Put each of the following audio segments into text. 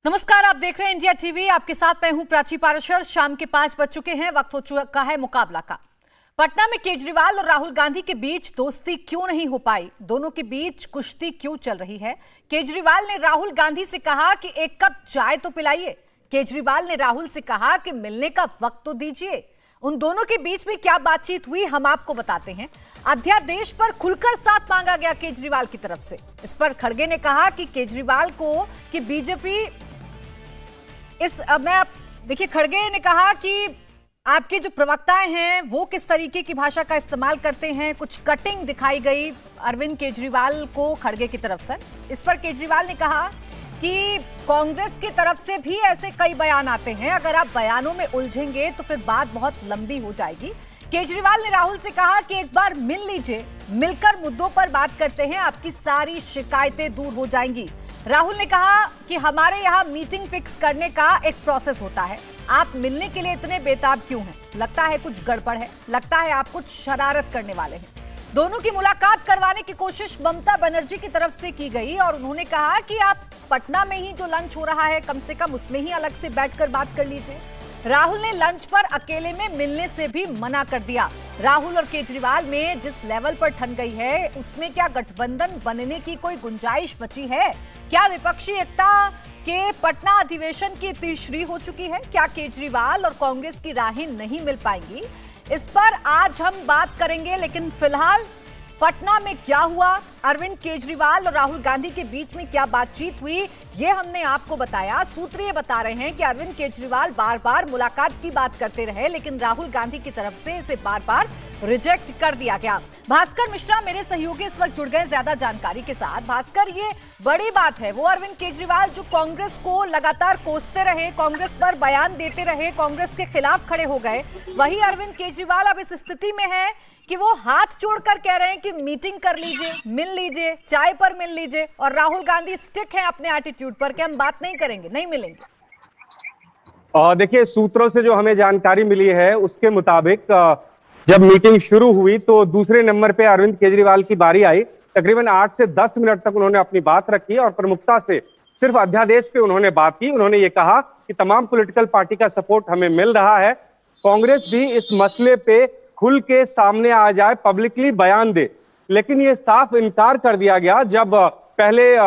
नमस्कार, आप देख रहे हैं इंडिया टीवी। आपके साथ मैं हूं प्राची पाराशर। शाम के 5 बज चुके हैं, वक्त हो चुका है मुकाबला का। पटना में केजरीवाल और राहुल गांधी के बीच दोस्ती क्यों नहीं हो पाई? दोनों के बीच कुश्ती क्यों चल रही है? केजरीवाल ने राहुल गांधी से कहा कि एक कप चाय तो पिलाइए। केजरीवाल ने राहुल से कहा कि मिलने का वक्त तो दीजिए। उन दोनों के बीच में क्या बातचीत हुई, हम आपको बताते हैं। अध्यादेश पर खुलकर साथ मांगा गया केजरीवाल की तरफ से। इस पर खड़गे ने कहा कि केजरीवाल को कि बीजेपी देखिए, खड़गे ने कहा कि आपके जो प्रवक्ताएं हैं वो किस तरीके की भाषा का इस्तेमाल करते हैं। कुछ कटिंग दिखाई गई अरविंद केजरीवाल को खड़गे की तरफ से। इस पर केजरीवाल ने कहा कि कांग्रेस की तरफ से भी ऐसे कई बयान आते हैं, अगर आप बयानों में उलझेंगे तो फिर बात बहुत लंबी हो जाएगी। केजरीवाल ने राहुल से कहा कि एक बार मिल लीजिए, मिलकर मुद्दों पर बात करते हैं, आपकी सारी शिकायतें दूर हो जाएंगी। राहुल ने कहा कि हमारे यहाँ मीटिंग फिक्स करने का एक प्रोसेस होता है, आप मिलने के लिए इतने बेताब क्यों हैं? लगता है कुछ गड़बड़ है, लगता है आप कुछ शरारत करने वाले हैं। दोनों की मुलाकात करवाने की कोशिश ममता बनर्जी की तरफ से की गई और उन्होंने कहा कि आप पटना में ही जो लंच हो रहा है, कम से कम उसमें ही अलग से बैठकर बात कर लीजिए। राहुल ने लंच पर अकेले में मिलने से भी मना कर दिया। राहुल और केजरीवाल में जिस लेवल पर ठन गई है, उसमें क्या गठबंधन बनने की कोई गुंजाइश बची है? क्या विपक्षी एकता के पटना अधिवेशन की तीसरी हो चुकी है? क्या केजरीवाल और कांग्रेस की राहें नहीं मिल पाएंगी? इस पर आज हम बात करेंगे, लेकिन फिलहाल पटना में क्या हुआ, अरविंद केजरीवाल और राहुल गांधी के बीच में क्या बातचीत हुई, ये हमने आपको बताया। सूत्र ये बता रहे हैं कि अरविंद केजरीवाल बार बार मुलाकात की बात करते रहे, लेकिन राहुल गांधी की तरफ से इसे बार बार रिजेक्ट कर दिया गया। भास्कर मिश्रा मेरे सहयोगी इस वक्त जुड़ गए ज्यादा जानकारी के साथ। भास्कर, ये बड़ी बात है, वो अरविंद केजरीवाल जो कांग्रेस को लगातार कोसते रहे, कांग्रेस पर बयान देते रहे, कांग्रेस के खिलाफ खड़े हो गए, वही अरविंद केजरीवाल अब इस स्थिति में है कि वो हाथ जोड़कर कह रहे हैं कि मीटिंग कर लीजिए, मिल लीजिए, चाय पर मिल लीजिए, और राहुल गांधी स्टिक है अपने एटीट्यूड पर कि हम बात नहीं करेंगे, नहीं मिलेंगे। देखिए, सूत्रों से जो हमें जानकारी मिली है उसके मुताबिक जब मीटिंग शुरू हुई तो दूसरे नंबर पे अरविंद केजरीवाल की बारी आई। तकरीबन 8 से 10 मिनट तक उन्होंने अपनी बात रखी और प्रमुखता से सिर्फ अध्यादेश पे उन्होंने बात की। उन्होंने ये कहा कि तमाम पॉलिटिकल पार्टी का सपोर्ट हमें मिल रहा है, कांग्रेस भी इस मसले पे खुल के सामने आ जाए, पब्लिकली बयान दे। लेकिन ये साफ इनकार कर दिया गया। जब पहले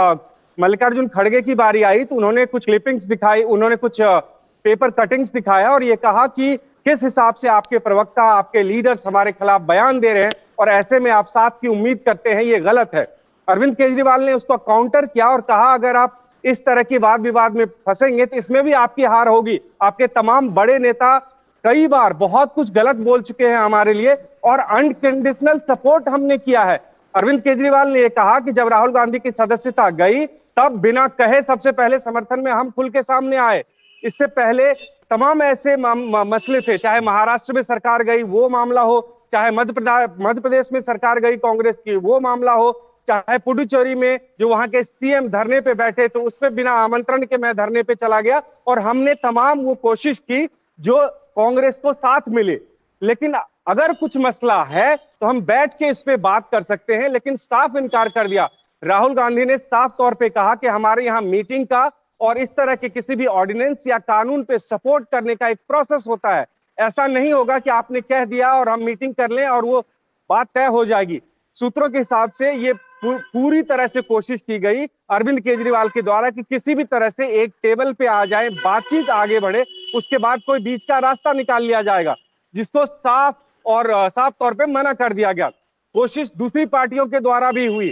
मल्लिकार्जुन खड़गे की बारी आई तो उन्होंने कुछ क्लिपिंग्स दिखाई, उन्होंने कुछ पेपर कटिंग्स दिखाया और ये कहा कि किस हिसाब से आपके प्रवक्ता, आपके लीडर्स हमारे खिलाफ बयान दे रहे हैं और ऐसे में आप साथ की उम्मीद करते हैं, ये गलत है। अरविंद केजरीवाल ने उसको काउंटर किया और कहा अगर आप इस तरह की वाद विवाद में फंसेंगे तो इसमें भी आपकी हार होगी। आपके तमाम बड़े नेता कई बार बहुत कुछ गलत बोल चुके हैं हमारे लिए और अनकंडीशनल सपोर्ट हमने किया है। अरविंद केजरीवाल ने यह कहा कि जब राहुल गांधी की सदस्यता गई तब बिना कहे सबसे पहले समर्थन में हम खुल के सामने आए। इससे पहले तमाम ऐसे मसले थे, चाहे महाराष्ट्र में सरकार गई वो मामला हो, चाहे मध्य प्रदेश में सरकार गई कांग्रेस की वो मामला हो, चाहे पुडुचेरी में जो वहां के सीएम धरने पे बैठे तो उसमें बिना आमंत्रण के मैं धरने पे चला गया और हमने तमाम वो कोशिश की जो कांग्रेस को साथ मिले। लेकिन अगर कुछ मसला है तो हम बैठ के इस पे बात कर सकते हैं, लेकिन साफ इनकार कर दिया। राहुल गांधी ने साफ तौर पे कहा कि हमारे यहाँ मीटिंग का और इस तरह के किसी भी ऑर्डिनेंस या कानून पे सपोर्ट करने का एक प्रोसेस होता है। ऐसा नहीं होगा कि आपने कह दिया और हम मीटिंग कर लें और वो बात तय हो जाएगी। सूत्रों के हिसाब से ये पूरी तरह से कोशिश की गई अरविंद केजरीवाल के द्वारा कि किसी भी तरह से एक टेबल पे आ जाए, बातचीत आगे बढ़े, उसके बाद कोई बीच का रास्ता निकाल लिया जाएगा, जिसको साफ तौर पे मना कर दिया गया। कोशिश दूसरी पार्टियों के द्वारा भी हुई।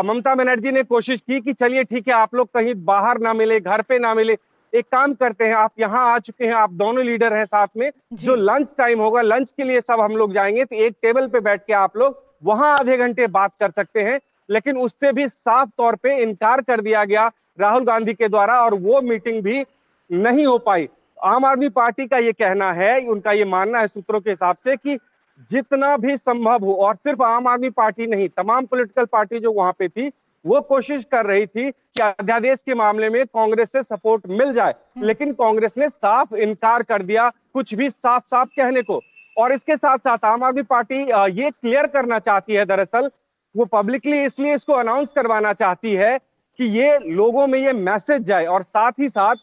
ममता बनर्जी ने कोशिश की कि चलिए ठीक है, आप लोग कहीं बाहर ना मिले, घर पे ना मिले, एक काम करते हैं, आप यहाँ आ चुके हैं, आप दोनों लीडर हैं साथ में, जो लंच टाइम होगा लंच के लिए सब हम लोग जाएंगे तो एक टेबल पे बैठ के आप लोग वहां आधे घंटे बात कर सकते हैं। लेकिन उससे भी साफ तौर पे इनकार कर दिया गया राहुल गांधी के द्वारा और वो मीटिंग भी नहीं हो पाई। आम आदमी पार्टी का ये कहना है, उनका ये मानना है सूत्रों के हिसाब से कि जितना भी संभव हो, और सिर्फ आम आदमी पार्टी नहीं, तमाम पॉलिटिकल पार्टी जो वहां पे थी वो कोशिश कर रही थी कि अध्यादेश के मामले में कांग्रेस से सपोर्ट मिल जाए, लेकिन कांग्रेस ने साफ इनकार कर दिया कुछ भी साफ साफ कहने को। और इसके साथ साथ आम आदमी पार्टी ये क्लियर करना चाहती है, दरअसल वो पब्लिकली इसलिए इसको अनाउंस करवाना चाहती है कि ये लोगों में ये मैसेज जाए, और साथ ही साथ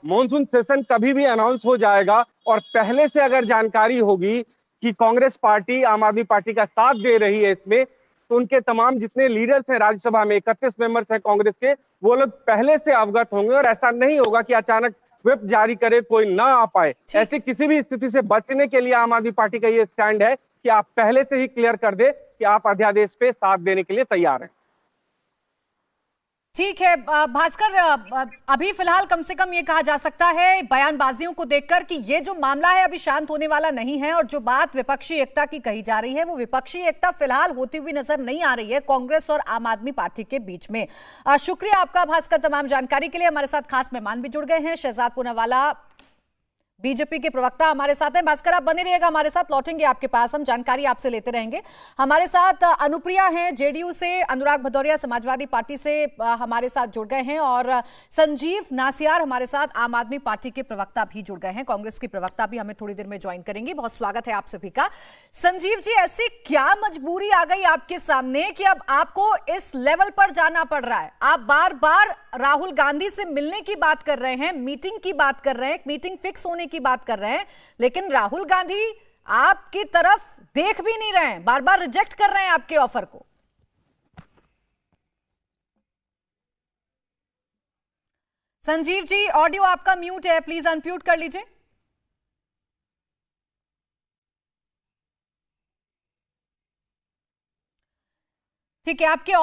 मॉनसून सेशन कभी भी अनाउंस हो जाएगा और पहले से अगर जानकारी होगी कि कांग्रेस पार्टी आम आदमी पार्टी का साथ दे रही है इसमें, तो उनके तमाम जितने लीडर्स हैं राज्यसभा में, 31 मेंबर्स हैं कांग्रेस के, वो लोग पहले से अवगत होंगे और ऐसा नहीं होगा कि अचानक व्हिप जारी करे कोई ना आ पाए। ऐसी किसी भी स्थिति से बचने के लिए आम आदमी पार्टी का ये स्टैंड है कि आप पहले से ही क्लियर कर दे कि आप अध्यादेश पे साथ देने के लिए तैयार हैं। ठीक है भास्कर, अभी फिलहाल कम से कम ये कहा जा सकता है बयानबाजियों को देखकर कि ये जो मामला है अभी शांत होने वाला नहीं है, और जो बात विपक्षी एकता की कही जा रही है वो विपक्षी एकता फिलहाल होती हुई नजर नहीं आ रही है कांग्रेस और आम आदमी पार्टी के बीच में। शुक्रिया आपका भास्कर तमाम जानकारी के लिए। हमारे साथ खास मेहमान भी जुड़ गए हैं, शहजाद पूनावाला बीजेपी के प्रवक्ता हमारे साथ हैं। भास्कर आप बने रहिएगा हमारे साथ, लौटेंगे आपके पास, हम जानकारी आपसे लेते रहेंगे। हमारे साथ अनुप्रिया हैं जेडीयू से, अनुराग भदौरिया समाजवादी पार्टी से हमारे साथ जुड़ गए हैं, और संजीव नासियार हमारे साथ आम आदमी पार्टी के प्रवक्ता भी जुड़ गए हैं। कांग्रेस की प्रवक्ता भी हमें थोड़ी देर में ज्वाइन करेंगी। बहुत स्वागत है आप सभी का। संजीव जी, ऐसी क्या मजबूरी आ गई आपके सामने कि अब आपको इस लेवल पर जाना पड़ रहा है? आप बार बार राहुल गांधी से मिलने की बात कर रहे हैं, मीटिंग की बात कर रहे हैं, मीटिंग फिक्स होने की बात कर रहे हैं, लेकिन राहुल गांधी आपकी तरफ देख भी नहीं रहे हैं, बार बार रिजेक्ट कर रहे हैं आपके ऑफर को। संजीव जी, ऑडियो आपका म्यूट है, प्लीज अनम्यूट कर लीजिए। ठीक है, आपके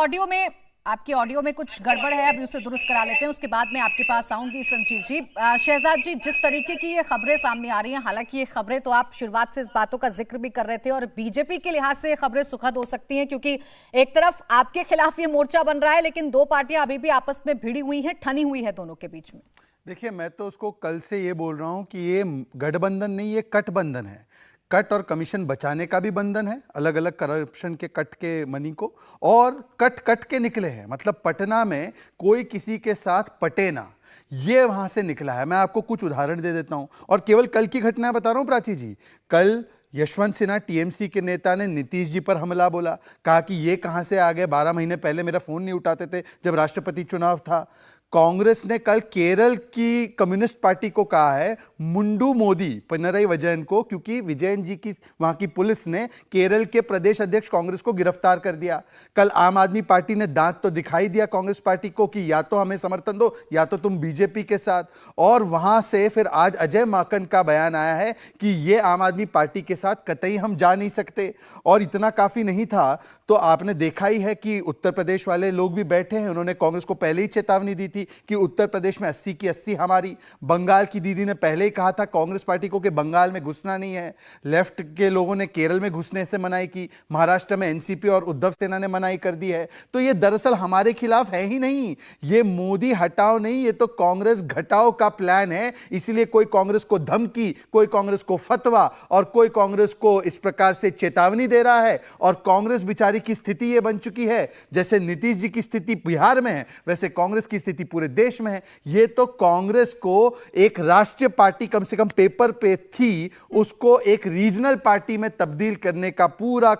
ऑडियो में कुछ गड़बड़ है, अभी उसे दुरुस्त करा लेते हैं, उसके बाद मैं आपके पास आऊंगी। संजीव जी, शहजाद जी, जिस तरीके की ये खबरें सामने आ रही हैं, हालांकि ये खबरें तो आप शुरुआत से इस बातों का जिक्र भी कर रहे थे, और बीजेपी के लिहाज से ये खबरें सुखद हो सकती हैं, क्योंकि एक तरफ आपके खिलाफ ये मोर्चा बन रहा है, लेकिन दो पार्टियां अभी भी आपस में भिड़ी हुई हैं, ठनी हुई है दोनों के बीच में। देखिए, मैं तो उसको कल से ये बोल रहा हूं कि ये गठबंधन नहीं, ये कटबंधन है। कट और कमीशन बचाने का भी बंधन है, अलग अलग करप्शन के कट के मनी को, और कट के निकले हैं, मतलब पटना में कोई किसी के साथ पटे ना, ये वहां से निकला है। मैं आपको कुछ उदाहरण दे देता हूं, और केवल कल की घटना बता रहा हूं प्राची जी। कल यशवंत सिन्हा टीएमसी के नेता ने नीतीश जी पर हमला बोला, कहा कि ये कहां से आ गए, 12 महीने पहले मेरा फोन नहीं उठाते थे जब राष्ट्रपति चुनाव था। कांग्रेस ने कल केरल की कम्युनिस्ट पार्टी को कहा है मुंडू मोदी, पिनरई विजयन को, क्योंकि विजयन जी की वहां की पुलिस ने केरल के प्रदेश अध्यक्ष कांग्रेस को गिरफ्तार कर दिया। कल आम आदमी पार्टी ने दांत तो दिखाई दिया कांग्रेस पार्टी को कि या तो हमें समर्थन दो या तो तुम बीजेपी के साथ, और वहां से फिर आज अजय माकन का बयान आया है कि ये आम आदमी पार्टी के साथ कतई हम जा नहीं सकते। और इतना काफी नहीं था तो आपने देखा ही है कि उत्तर प्रदेश वाले लोग भी बैठे हैं, उन्होंने कांग्रेस को पहले ही चेतावनी दी थी कि उत्तर प्रदेश में 80 की 80 हमारी। बंगाल की दीदी ने पहले ही कहा था कांग्रेस पार्टी को कि बंगाल में घुसना नहीं है। लेफ्ट के लोगों ने केरल में घुसने से मनाही की, महाराष्ट्र में एनसीपी और उद्धव सेना ने मनाही कर दी है। तो ये दरअसल हमारे खिलाफ है ही नहीं, ये मोदी हटाओ नहीं, ये तो कांग्रेस घटाओ का प्लान है। इसलिए कोई कांग्रेस को धमकी, कोई कांग्रेस को फतवा, और कोई कांग्रेस को इस प्रकार से चेतावनी दे रहा है। और कांग्रेस बिचारी की स्थिति ये बन चुकी है, जैसे नीतीश जी की स्थिति बिहार में है वैसे कांग्रेस की स्थिति पूरे देश में है। ये तो कांग्रेस को एक राष्ट्रीय पार्टी कम से कम पेपर पे थी, उसको एक रीजनल पार्टी में तब्दील करने का पूरा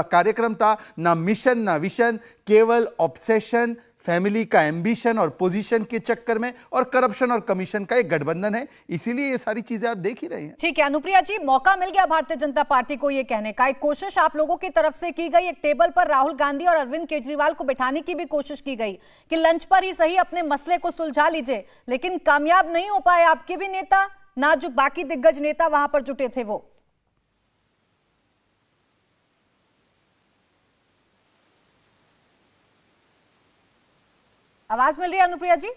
कार्यक्रम था। ना मिशन ना विशन, केवल ऑब्सेशन, फैमिली का एम्बिशन और पोजीशन के चक्कर में, और करप्शन और कमीशन का एक गठबंधन है। इसीलिए ये सारी चीजें आप देख ही रहे हैं। ठीक है अनुप्रिया जी, मौका मिल गया भारतीय जनता पार्टी को ये कहने का, एक कोशिश आप लोगों की तरफ से की गई, एक टेबल पर राहुल गांधी और अरविंद केजरीवाल को बिठाने की भी कोशिश की गई कि लंच पर ही सही अपने मसले को सुलझा लीजिए, लेकिन कामयाब नहीं हो पाए आपके भी नेता, ना जो बाकी दिग्गज नेता वहां पर जुटे थे वो। आवाज मिल रही है अनुप्रिया जी?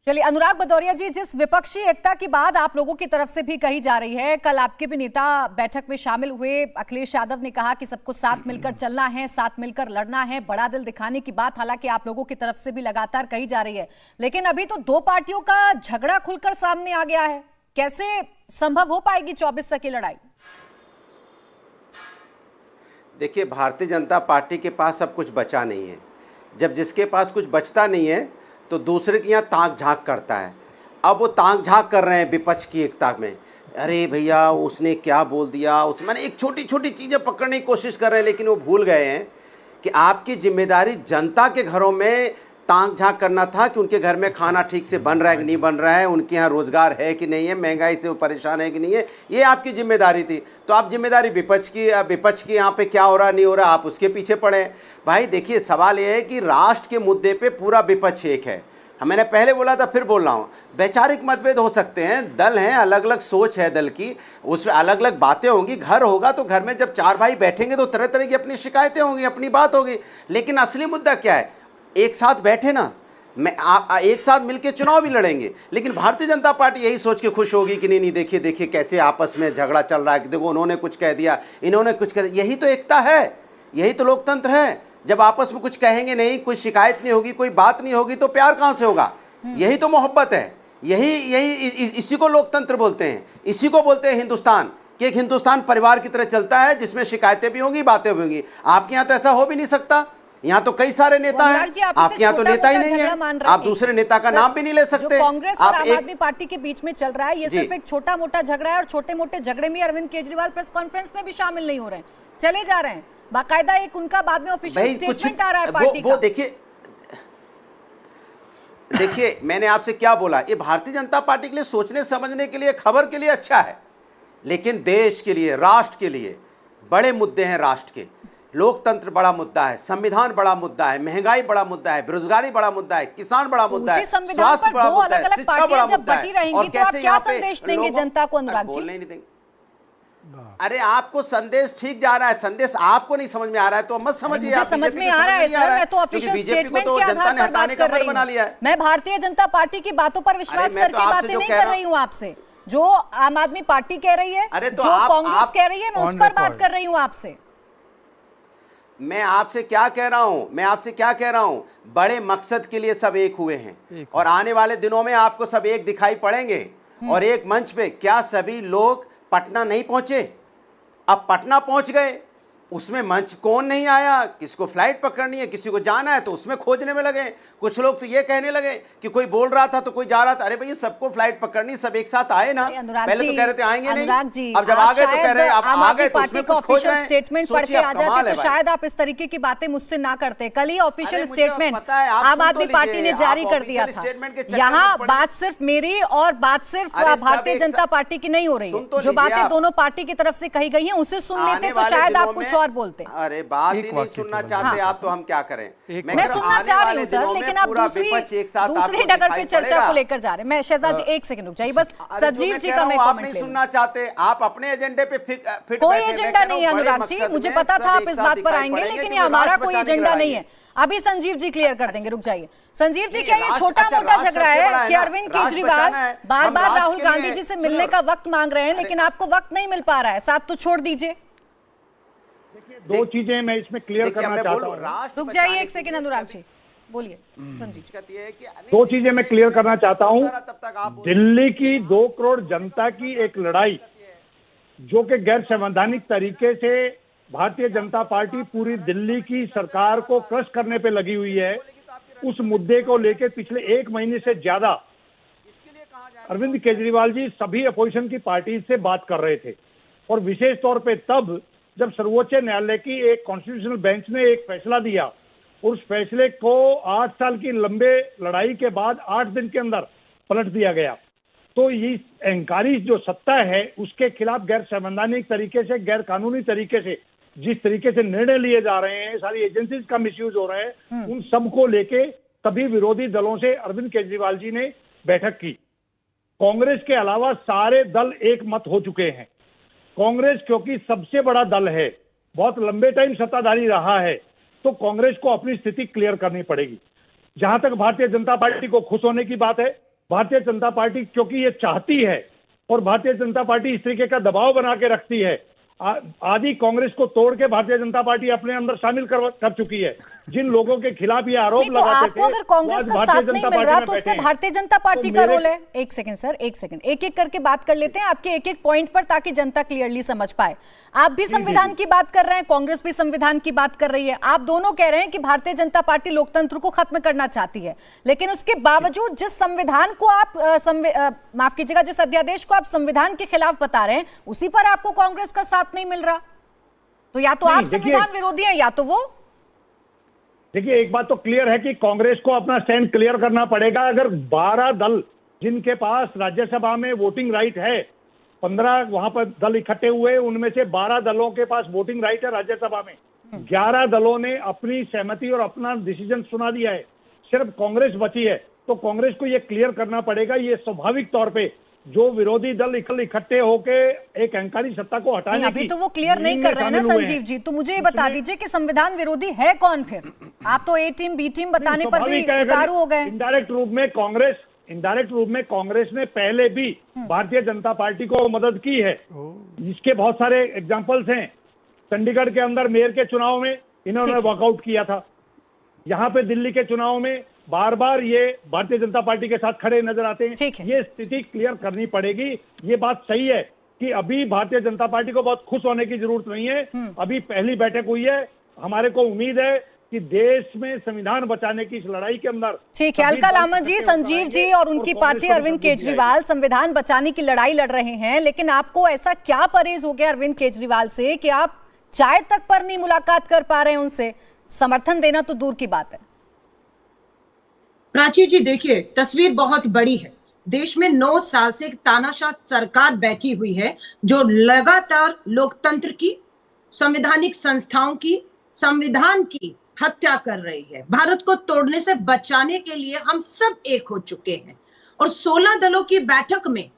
चलिए अनुराग भदौरिया जी, जिस विपक्षी एकता की बात आप लोगों की तरफ से भी कही जा रही है, कल आपके भी नेता बैठक में शामिल हुए, अखिलेश यादव ने कहा कि सबको साथ मिलकर चलना है, साथ मिलकर लड़ना है, बड़ा दिल दिखाने की बात हालांकि आप लोगों की तरफ से भी लगातार कही जा रही है, लेकिन अभी तो दो पार्टियों का झगड़ा खुलकर सामने आ गया है। कैसे संभव हो पाएगी 24 तक की लड़ाई? देखिए, भारतीय जनता पार्टी के पास अब कुछ बचा नहीं है। जब जिसके पास कुछ बचता नहीं है तो दूसरे के यहाँ ताक झांक करता है। अब वो ताक झांक कर रहे हैं विपक्ष की एकता में। अरे भैया उसने क्या बोल दिया, मैंने एक छोटी छोटी चीजें पकड़ने की कोशिश कर रहे हैं, लेकिन वो भूल गए हैं कि आपकी जिम्मेदारी जनता के घरों में ताक झांक करना था कि उनके घर में खाना ठीक से बन रहा है कि नहीं बन रहा है, उनके यहाँ रोजगार है कि नहीं है, महंगाई से वो परेशान है कि नहीं है, ये आपकी जिम्मेदारी थी। तो आप जिम्मेदारी विपक्ष की यहाँ पे क्या हो रहा नहीं हो रहा आप उसके पीछे पड़े। भाई देखिए, सवाल ये है कि राष्ट्र के मुद्दे पे पूरा विपक्ष एक है। मैंने पहले बोला था, फिर बोल रहा हूं, वैचारिक मतभेद हो सकते हैं, दल हैं, अलग अलग सोच है दल की, उसमें अलग अलग बातें होंगी। घर होगा तो घर में जब चार भाई बैठेंगे तो तरह तरह की अपनी शिकायतें होंगी, अपनी बात होगी। लेकिन असली मुद्दा क्या है, एक साथ बैठे ना, एक साथ मिलकर चुनाव भी लड़ेंगे। लेकिन भारतीय जनता पार्टी यही सोच के खुश होगी कि नहीं नहीं देखिए देखिए कैसे आपस में झगड़ा चल रहा है, कि देखो उन्होंने कुछ कह दिया, इन्होंने कुछ कह दिया। यही तो एकता है, यही तो लोकतंत्र है। जब आपस में कुछ कहेंगे नहीं, कोई शिकायत नहीं होगी, कोई बात नहीं होगी, तो प्यार कहां से होगा? यही तो मोहब्बत है, इसी को लोकतंत्र बोलते हैं, इसी को बोलते हैं हिंदुस्तान, कि एक हिंदुस्तान परिवार की तरह चलता है जिसमें शिकायतें भी होंगी, बातें भी होंगी। आपके यहां तो ऐसा हो भी नहीं सकता। यहाँ तो कई सारे नेता हैं, आपके यहाँ तो नेता ही नहीं है, आप दूसरे नेता का नाम भी नहीं ले सकते। कांग्रेस और आम आदमी पार्टी के बीच में चल रहा है, ये सिर्फ एक छोटा मोटा झगड़ा है, और छोटे मोटे झगड़े में अरविंद केजरीवाल प्रेस कॉन्फ्रेंस में भी शामिल नहीं हो रहे हैं, चले जा रहे हैं। बाकायदा एक उनका बाद में ऑफिशियल स्टेटमेंट आ रहा है पार्टी का। देखिए मैंने आपसे क्या बोला, ये भारतीय जनता पार्टी के लिए सोचने समझने के लिए, खबर के लिए अच्छा है, लेकिन देश के लिए, राष्ट्र के लिए बड़े मुद्दे हैं। राष्ट्र के लोकतंत्र बड़ा मुद्दा है, संविधान बड़ा मुद्दा है, महंगाई बड़ा मुद्दा है, बेरोजगारी बड़ा मुद्दा है, किसान बड़ा मुद्दा है, स्वास्थ्य बड़ा मुद्दा है, शिक्षा बड़ा मुद्दा है। और कैसे क्या संदेश देंगे जनता को? अनुराग जी, नहीं देंगे। अरे आपको संदेश ठीक जा रहा है, संदेश आपको नहीं समझ में आ रहा है तो मत समझिए। मुझे समझ में आ रहा है सर, मैं तो ऑफिशियल स्टेटमेंट के आधार पर बात कर रही हूं। मैं भारतीय जनता पार्टी की बातों पर विश्वास करके बातें नहीं कर रही हूं आपसे। जो आम आदमी पार्टी कह रही है, जो कांग्रेस कह रही है, मैं उस पर बात कर रही हूं आपसे। मैं आपसे क्या कह रहा हूं, बड़े मकसद के लिए सब एक हुए हैं, और आने वाले दिनों में आपको सब एक दिखाई पड़ेंगे। और एक मंच पे क्या सभी लोग पटना नहीं पहुंचे? अब पटना पहुंच गए, उसमें मंच कौन नहीं आया? किसको फ्लाइट पकड़नी है, किसी को जाना है तो उसमें खोजने में लगे। कुछ लोग तो ये कहने लगे कि कोई बोल रहा था तो कोई जा रहा था। अरे भैया, सबको फ्लाइट पकड़नी, सब एक साथ आए ना। पहले तो कह रहे थे आएंगे नहीं, अब जब आ गए तो कह रहे हैं आप आ गए तो उसमें कुछ खोज रहे हैं। स्टेटमेंट पढ़ के आ जाते तो शायद आप इस तरीके की बातें मुझसे ना करते। कल ही ऑफिशियल स्टेटमेंट आम आदमी पार्टी ने जारी कर दिया था। यहाँ बात सिर्फ मेरी और बात सिर्फ भारतीय जनता पार्टी की नहीं हो रही है, जो बातें दोनों पार्टी की तरफ से कही गई हैं उसे सुन लेते तो शायद आप कुछ और बोलते। अरे बात ही नहीं सुनना चाहते आप तो हम क्या करें? मैं सुनना चाह रही हूँ सर, लेकिन आप दूसरी डगर पे चर्चा को लेकर जा रहे हैं। मैं शहजाद जी एक सेकंड रुक जाइए बस, संजीव जी का मैं कमेंट नहीं सुनना चाहते, आप अपने एजेंडे पे फिट कोई एजेंडा नहीं है अनुराग जी, मुझे पता था आप इस बात पर आएंगे, लेकिन ये हमारा कोई एजेंडा नहीं है। अभी संजीव जी क्लियर कर देंगे, रुक जाइए। संजीव जी, क्या ये छोटा मोटा झगड़ा है कि अरविंद केजरीवाल बार बार राहुल गांधी जी से मिलने का वक्त मांग रहे हैं, लेकिन आपको वक्त नहीं मिल पा रहा है? साथ तो छोड़ दीजिए। दो चीजें मैं इसमें क्लियर करना चाहता हूँ। रुक जाइए एक सेकंड अनुराग जी, बोलिए। संजीव, दो चीजें मैं क्लियर करना चाहता हूँ। दिल्ली की 2 करोड़ जनता की एक लड़ाई, जो कि गैर संवैधानिक तरीके से भारतीय जनता पार्टी पूरी दिल्ली की सरकार को क्रश करने पे लगी हुई है, उस मुद्दे को लेकर पिछले 1 महीने से ज्यादा अरविंद केजरीवाल जी सभी अपोजिशन की पार्टी से बात कर रहे थे। और विशेष तौर पे तब जब सर्वोच्च न्यायालय की एक कॉन्स्टिट्यूशनल बेंच ने एक फैसला दिया, और उस फैसले को 8 साल की लंबे लड़ाई के बाद 8 दिन के अंदर पलट दिया गया। तो ये अहंकारी जो सत्ता है उसके खिलाफ गैर संवैधानिक तरीके से, गैर कानूनी तरीके से जिस तरीके से निर्णय लिए जा रहे हैं, सारी एजेंसीज का मिसयूज हो रहे हैं, उन सब को लेके सभी विरोधी दलों से अरविंद केजरीवाल जी ने बैठक की। कांग्रेस के अलावा सारे दल एक मत हो चुके हैं। कांग्रेस क्योंकि सबसे बड़ा दल है, बहुत लंबे टाइम सत्ताधारी रहा है, तो कांग्रेस को अपनी स्थिति क्लियर करनी पड़ेगी। जहां तक भारतीय जनता पार्टी को खुश होने की बात है, भारतीय जनता पार्टी क्योंकि ये चाहती है और भारतीय जनता पार्टी इस तरीके का दबाव बना के रखती है, आदि कांग्रेस को तोड़ के भारतीय जनता पार्टी अपने अंदर शामिल कर चुकी है। जिन लोगों के खिलाफ ये आरोप लगाते थे, अगर कांग्रेस का साथ नहीं मिल रहा तो उसमें भारतीय जनता पार्टी का रोल है। एक सेकंड सर, एक सेकंड, एक एक करके बात कर लेते हैं आपके एक एक पॉइंट पर, ताकि जनता क्लियरली समझ पाए। आप भी संविधान की बात कर रहे हैं, कांग्रेस भी संविधान की बात कर रही है। आप दोनों कह रहे हैं कि भारतीय जनता पार्टी लोकतंत्र को खत्म करना चाहती है, लेकिन उसके बावजूद जिस संविधान को आप माफ कीजिएगा, जिस अध्यादेश को आप संविधान के खिलाफ बता रहे हैं, उसी पर आपको कांग्रेस का साथ नहीं मिल रहा। तो या तो आप संविधान विरोधी हैं या तो वो। देखिए, एक बात तो क्लियर है कि कांग्रेस को अपना स्टैंड क्लियर करना पड़ेगा। अगर 12 दल जिनके पास राज्यसभा में वोटिंग राइट है, 15 वहां पर दल इकट्ठे हुए, उनमें से 12 दलों के पास वोटिंग राइट है राज्यसभा में, 11 दलों ने अपनी सहमति और अपना डिसीजन सुना दिया है, सिर्फ कांग्रेस बची है। तो कांग्रेस को ये क्लियर करना पड़ेगा, ये स्वाभाविक तौर पे जो विरोधी दल इकट्ठे होके एक अहंकारी सत्ता को हटाने अभी तो वो क्लियर नहीं कर रहे हैं ना संजीव जी। तो मुझे ये बता दीजिए कि संविधान विरोधी है कौन फिर? आप तो ए टीम बी टीम बताने पर भी उतारू हो गए। इनडायरेक्ट रूप में कांग्रेस ने पहले भी भारतीय जनता पार्टी को मदद की है। इसके बहुत सारे एग्जांपल्स हैं। चंडीगढ़ के अंदर मेयर के चुनाव में इन्होंने वॉकआउट किया था। यहाँ पे दिल्ली के चुनाव में बार बार ये भारतीय जनता पार्टी के साथ खड़े नजर आते हैं। ये स्थिति क्लियर करनी पड़ेगी। ये बात सही है कि अभी भारतीय जनता पार्टी को बहुत खुश होने की जरूरत नहीं है। अभी पहली बैठक हुई है। हमारे को उम्मीद है कि देश में संविधान बचाने की इस लड़ाई के अंदर ठीक है। अलका लामा जी, संजीव जी और उनकी पार्टी अरविंद केजरीवाल संविधान बचाने की लड़ाई लड़ रहे हैं, लेकिन आपको ऐसा क्या परहेज हो गया अरविंद केजरीवाल से कि आप चाय तक पर नहीं मुलाकात कर पा रहे हैं उनसे? समर्थन देना तो दूर की बात है। प्राची जी, देखिए, तस्वीर बहुत बड़ी है। देश में 9 साल से एक तानाशाह सरकार बैठी हुई है जो लगातार लोकतंत्र की, संवैधानिक संस्थाओं की, संविधान की हत्या कर रही है। भारत को तोड़ने से बचाने के लिए हम सब एक हो चुके हैं और 16 दलों की बैठक में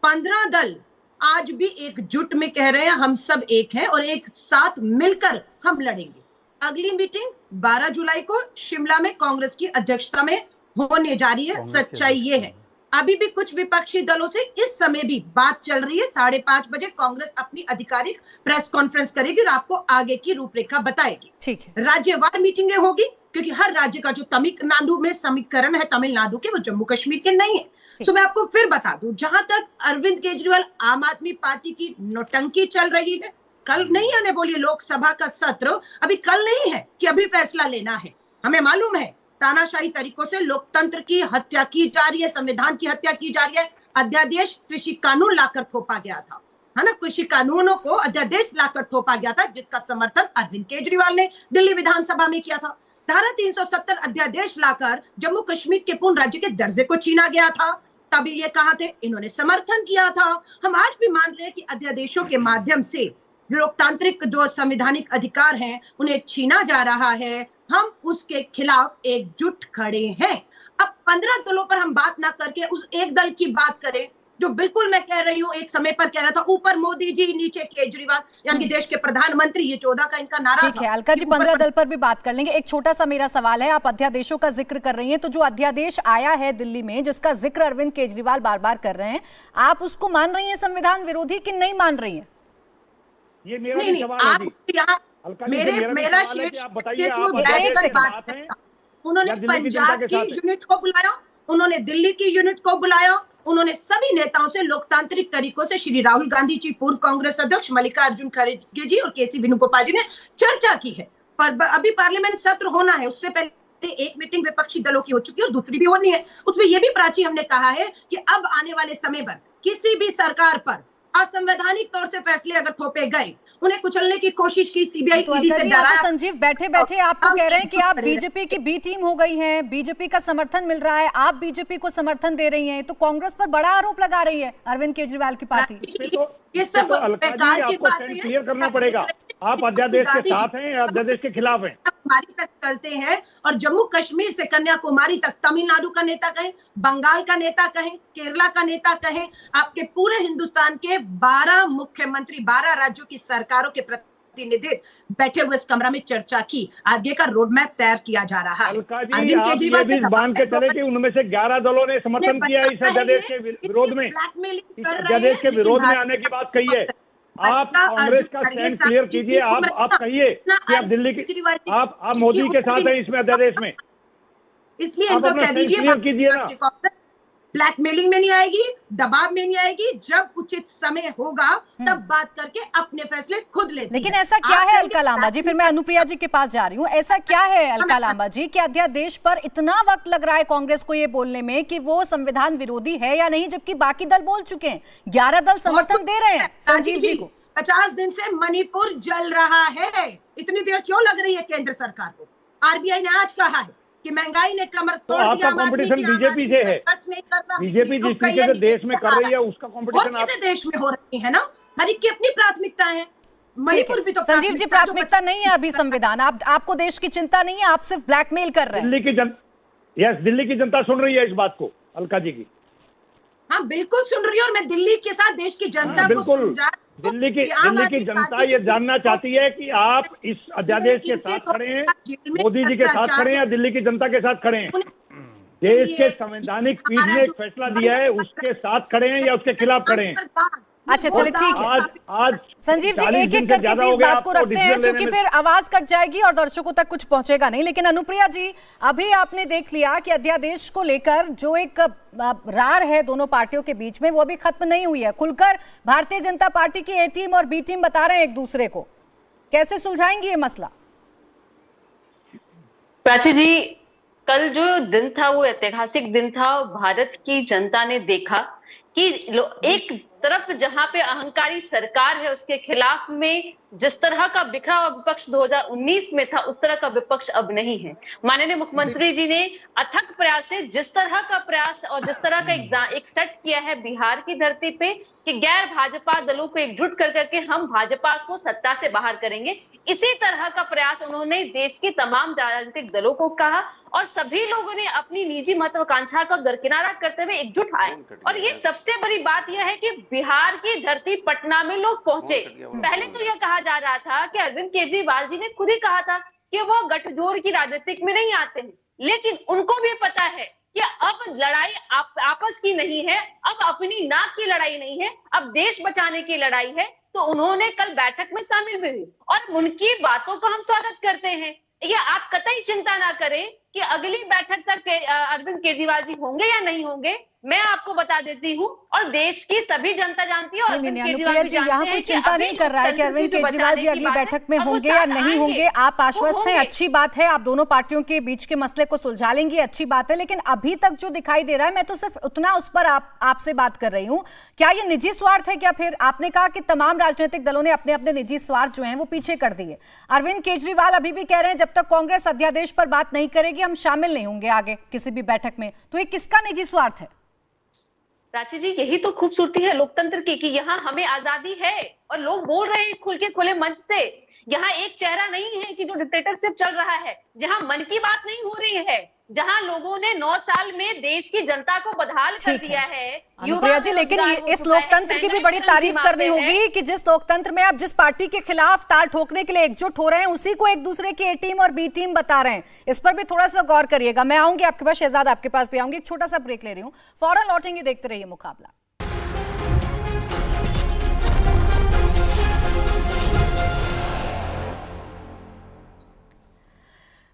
15 दल आज भी एकजुट में कह रहे हैं हम सब एक हैं और एक साथ मिलकर हम लड़ेंगे। अगली मीटिंग 12 जुलाई को शिमला में कांग्रेस की अध्यक्षता में होने जा रही है। सच्चाई ये है, अभी भी कुछ विपक्षी दलों से इस समय भी बात चल रही है। 5:30 बजे कांग्रेस अपनी आधिकारिक प्रेस कॉन्फ्रेंस करेगी और आपको आगे की रूपरेखा बताएगी। ठीक है। राज्यवार मीटिंगें होगी क्योंकि हर राज्य का जो तमिलनाडु में समीकरण है तमिलनाडु के, वो जम्मू कश्मीर के नहीं है। तो मैं आपको फिर बता दूं, जहां तक अरविंद केजरीवाल आम आदमी पार्टी की नौटंकी चल रही है, कल नहीं आने बोलिए लोकसभा का सत्र, अभी कल नहीं है कि अभी फैसला लेना है। हमें मालूम है तानाशाही तरीकों से लोकतंत्र की हत्या की जा रही है, संविधान की हत्या की जा रही है। अध्यादेश कृषि कानून लाकर थोपा गया था, है ना, कृषि कानूनों को अध्यादेश लाकर थोपा गया था जिसका समर्थन अरविंद केजरीवाल ने दिल्ली विधानसभा में किया था। धारा 370 अध्यादेश लाकर जम्मू कश्मीर के पूर्ण राज्य के दर्जे को छीना गया था। तभी ये कहा थे, इन्होंने समर्थन किया था। हम आज भी मान रहे हैं कि अध्यादेशों के माध्यम से लोकतांत्रिक जो संवैधानिक अधिकार हैं उन्हें छीना जा रहा है। हम उसके खिलाफ एकजुट खड़े हैं। अब 15 दलों पर हम बात ना करके उस एक दल की बात करें जो बिल्कुल मैं कह रही हूँ एक समय पर कह रहा था, ऊपर मोदी जी नीचे केजरीवाल, यानी देश के प्रधानमंत्री, ये 14 का इनका नारा था। ठीक है अलका जी, 15 दल पर भी बात कर लेंगे। एक छोटा सा मेरा सवाल है, आप अध्यादेशों का जिक्र कर रही हैं, तो जो अध्यादेश आया है दिल्ली में जिसका जिक्र अरविंद केजरीवाल बार बार कर रहे हैं, आप उसको मान रही हैं संविधान विरोधी कि नहीं मान रही है? ये मेरा नहीं, सवाल है जी। मेरा बात है। उन्होंने पंजाब की यूनिट को बुलाया, उन्होंने दिल्ली की यूनिट को बुलाया, उन्होंने सभी नेताओं से लोकतांत्रिक तरीकों से श्री राहुल गांधी जी, पूर्व कांग्रेस अध्यक्ष, मल्लिकार्जुन खड़गे जी और केसी वेणुगोपाल जी ने चर्चा की है। पर अभी पार्लियामेंट सत्र होना है, उससे पहले एक मीटिंग विपक्षी दलों की हो चुकी है और दूसरी भी होनी है। उसमें यह भी प्राची हमने कहा है कि अब आने वाले समय पर किसी भी सरकार पर असंवैधानिक तौर से फैसले अगर थोपे गए, उन्हें कुचलने की कोशिश की, सीबीआई ईडी से डराया। संजीव बैठे बैठे आपको कह रहे हैं कि आप बीजेपी की बी टीम हो गई हैं, बीजेपी का समर्थन मिल रहा है, आप बीजेपी को समर्थन दे रही हैं, तो कांग्रेस पर बड़ा आरोप लगा रही है अरविंद केजरीवाल की पार्टी। ये सब बेकार की बातें क्लियर करना पड़ेगा। आप अध्यादेश के साथ हैं या अध्यादेश के खिलाफ हैं? कन्याकुमारी तक चलते हैं और जम्मू कश्मीर से कन्याकुमारी तक तमिलनाडु का नेता कहें, बंगाल का नेता कहें, केरला का नेता कहें, आपके पूरे हिंदुस्तान के 12 मुख्यमंत्री, 12 राज्यों की सरकारों के प्रतिनिधि बैठे हुए इस कमरा में चर्चा की, आगे का रोड मैप तैयार किया जा रहा है। अरविंद केजरीवाल भी मान के चले कि उनमें से 11 दलों ने समर्थन किया इस अध्यादेश के विरोध में, अध्यादेश के विरोध में आने की बात कही है। आप कांग्रेस का स्टैंड क्लियर कीजिए। आप कहिए कि आप दिल्ली की, आप मोदी के साथ हैं इसमें अध्यादेश में, इसलिए इनको कह दीजिए ब्लैकमेलिंग में नहीं आएगी, दबाव में नहीं आएगी। जब उचित समय होगा तब बात करके अपने फैसले खुद लेते। लेकिन ऐसा क्या है अलका लांबा जी, फिर मैं अनुप्रिया जी के पास जा रही हूँ, ऐसा क्या है अलका लांबा जी कि अध्यादेश पर इतना वक्त लग रहा है कांग्रेस को ये बोलने में कि वो संविधान विरोधी है या नहीं, जबकि बाकी दल बोल चुके हैं, 11 दल समर्थन दे रहे हैं संजीव जी को। 50 दिन से मणिपुर जल रहा है, इतनी देर क्यों लग रही है केंद्र सरकार को? आरबीआई ने आज कहा है कि महंगाई ने कमर तो तोड़ आपका दिया, कंपटीशन बीजेपी से है। खर्च नहीं कर रहा, बीजेपी जिस तरीके से देश में कर रही है उसका बहुत कंपटीशन आप चीजें देश में हो रही है ना, हर एक की अपनी प्राथमिकता है। मणिपुर भी तो संजीव जी, प्राथमिकता नहीं है अभी संविधान, आपको देश की चिंता नहीं है, आप सिर्फ ब्लैकमेल कर रहे हैं। दिल्ली की जनता सुन रही है इस बात को, अलका जी की। हाँ बिल्कुल सुन रही है, और मैं दिल्ली के साथ देश की जनता को बिल्कुल, समझा दिल्ली की जनता ये जानना चाहती है कि आप इस अध्यादेश के साथ खड़े हैं, मोदी जी के साथ खड़े हैं या दिल्ली की जनता के साथ खड़े हैं। देश के संवैधानिक पीठ ने एक फैसला दिया है, उसके साथ खड़े हैं या उसके खिलाफ खड़े हैं। अच्छा चलिए ठीक है, आज संजीव जी एक एक करके प्लीज बात को रखते हैं, क्योंकि फिर आवाज कट जाएगी और दर्शकों तक कुछ पहुंचेगा नहीं। लेकिन अनुप्रिया जी, अभी आपने देख लिया कि अध्यादेश को लेकर जो एक रार है दोनों पार्टियों के बीच में, वो अभी खत्म नहीं हुई है। खुलकर भारतीय जनता पार्टी की ए टीम और बी टीम बता रहे हैं एक दूसरे को, कैसे सुलझाएंगे ये मसला? प्राची जी, कल जो दिन था वो ऐतिहासिक दिन था। भारत की जनता ने देखा कि एक तरफ जहां पे अहंकारी सरकार है उसके खिलाफ में जिस तरह का बिखरा हुआ विपक्ष 2019 में था, उस तरह का विपक्ष अब नहीं है। माननीय मुख्यमंत्री जी ने अथक प्रयास से जिस तरह का प्रयास और जिस तरह का एक सेट किया है बिहार की धरती पे कि गैर भाजपा दलों को एकजुट कर करके हम भाजपा को सत्ता से बाहर करेंगे, इसी तरह का प्रयास उन्होंने देश के तमाम राजनीतिक दलों को कहा और सभी लोगों ने अपनी निजी महत्वाकांक्षा को दरकिनारा करते हुए एकजुट आए। और ये सबसे बड़ी बात यह है कि बिहार की धरती पटना में लोग पहुंचे। पहले तो यह कहा जा रहा था कि अरविंद केजरीवाल जी ने खुद ही कहा था कि वो गठजोड़ की राजनीतिक में नहीं आते हैं, लेकिन उनको भी पता है कि अब लड़ाई आपस की नहीं है, अब अपनी नाक की लड़ाई नहीं है, अब देश बचाने की लड़ाई है। तो उन्होंने कल बैठक में शामिल भी हुई और उनकी बातों को हम स्वागत करते हैं। ये आप कतई चिंता ना करें कि अगली बैठक तक अरविंद केजरीवाल जी होंगे या नहीं होंगे, मैं आपको बता देती हूँ और देश की सभी जनता जानती है। अरविंद केजरीवाल भी यहाँ कोई चिंता नहीं कर रहा है कि अरविंद केजरीवाल जी अगली बैठक में होंगे या नहीं होंगे। आप आश्वस्त हैं, अच्छी बात है, आप दोनों पार्टियों के बीच के मसले को सुलझा लेंगे, अच्छी बात है। लेकिन अभी तक जो दिखाई दे रहा है, मैं तो सिर्फ उतना उस पर आपसे बात कर रही हूँ, क्या ये निजी स्वार्थ है? क्या फिर आपने कहा कि तमाम राजनीतिक दलों ने अपने अपने निजी स्वार्थ जो है वो पीछे कर दिए। अरविंद केजरीवाल अभी भी कह रहे हैं जब तक कांग्रेस अध्यादेश पर बात नहीं करेगी हम शामिल नहीं होंगे आगे किसी भी बैठक में। तो ये किसका निजी स्वार्थ है? प्राची जी, यही तो खूबसूरती है लोकतंत्र की कि यहाँ हमें आजादी है और लोग बोल रहे हैं खुल के खुले मंच से। यहाँ एक चेहरा नहीं है कि जो डिक्टेटरशिप चल रहा है, जहाँ मन की बात नहीं हो रही है, जहाँ लोगों ने 9 साल में देश की जनता को बदहाल कर दिया है। अनुप्रिया जी, लेकिन इस लोकतंत्र की भी बड़ी तारीफ करनी होगी कि जिस लोकतंत्र में आप जिस पार्टी के खिलाफ तार ठोकने के लिए एकजुट हो रहे हैं, उसी को एक दूसरे की ए टीम और बी टीम बता रहे हैं। इस पर भी थोड़ा सा गौर करिएगा। मैं आऊंगी आपके पास, शहजाद आपके पास भी आऊंगी। एक छोटा सा ब्रेक ले रही हूँ, फौरन लौटेंगे, देखते रहिए मुकाबला।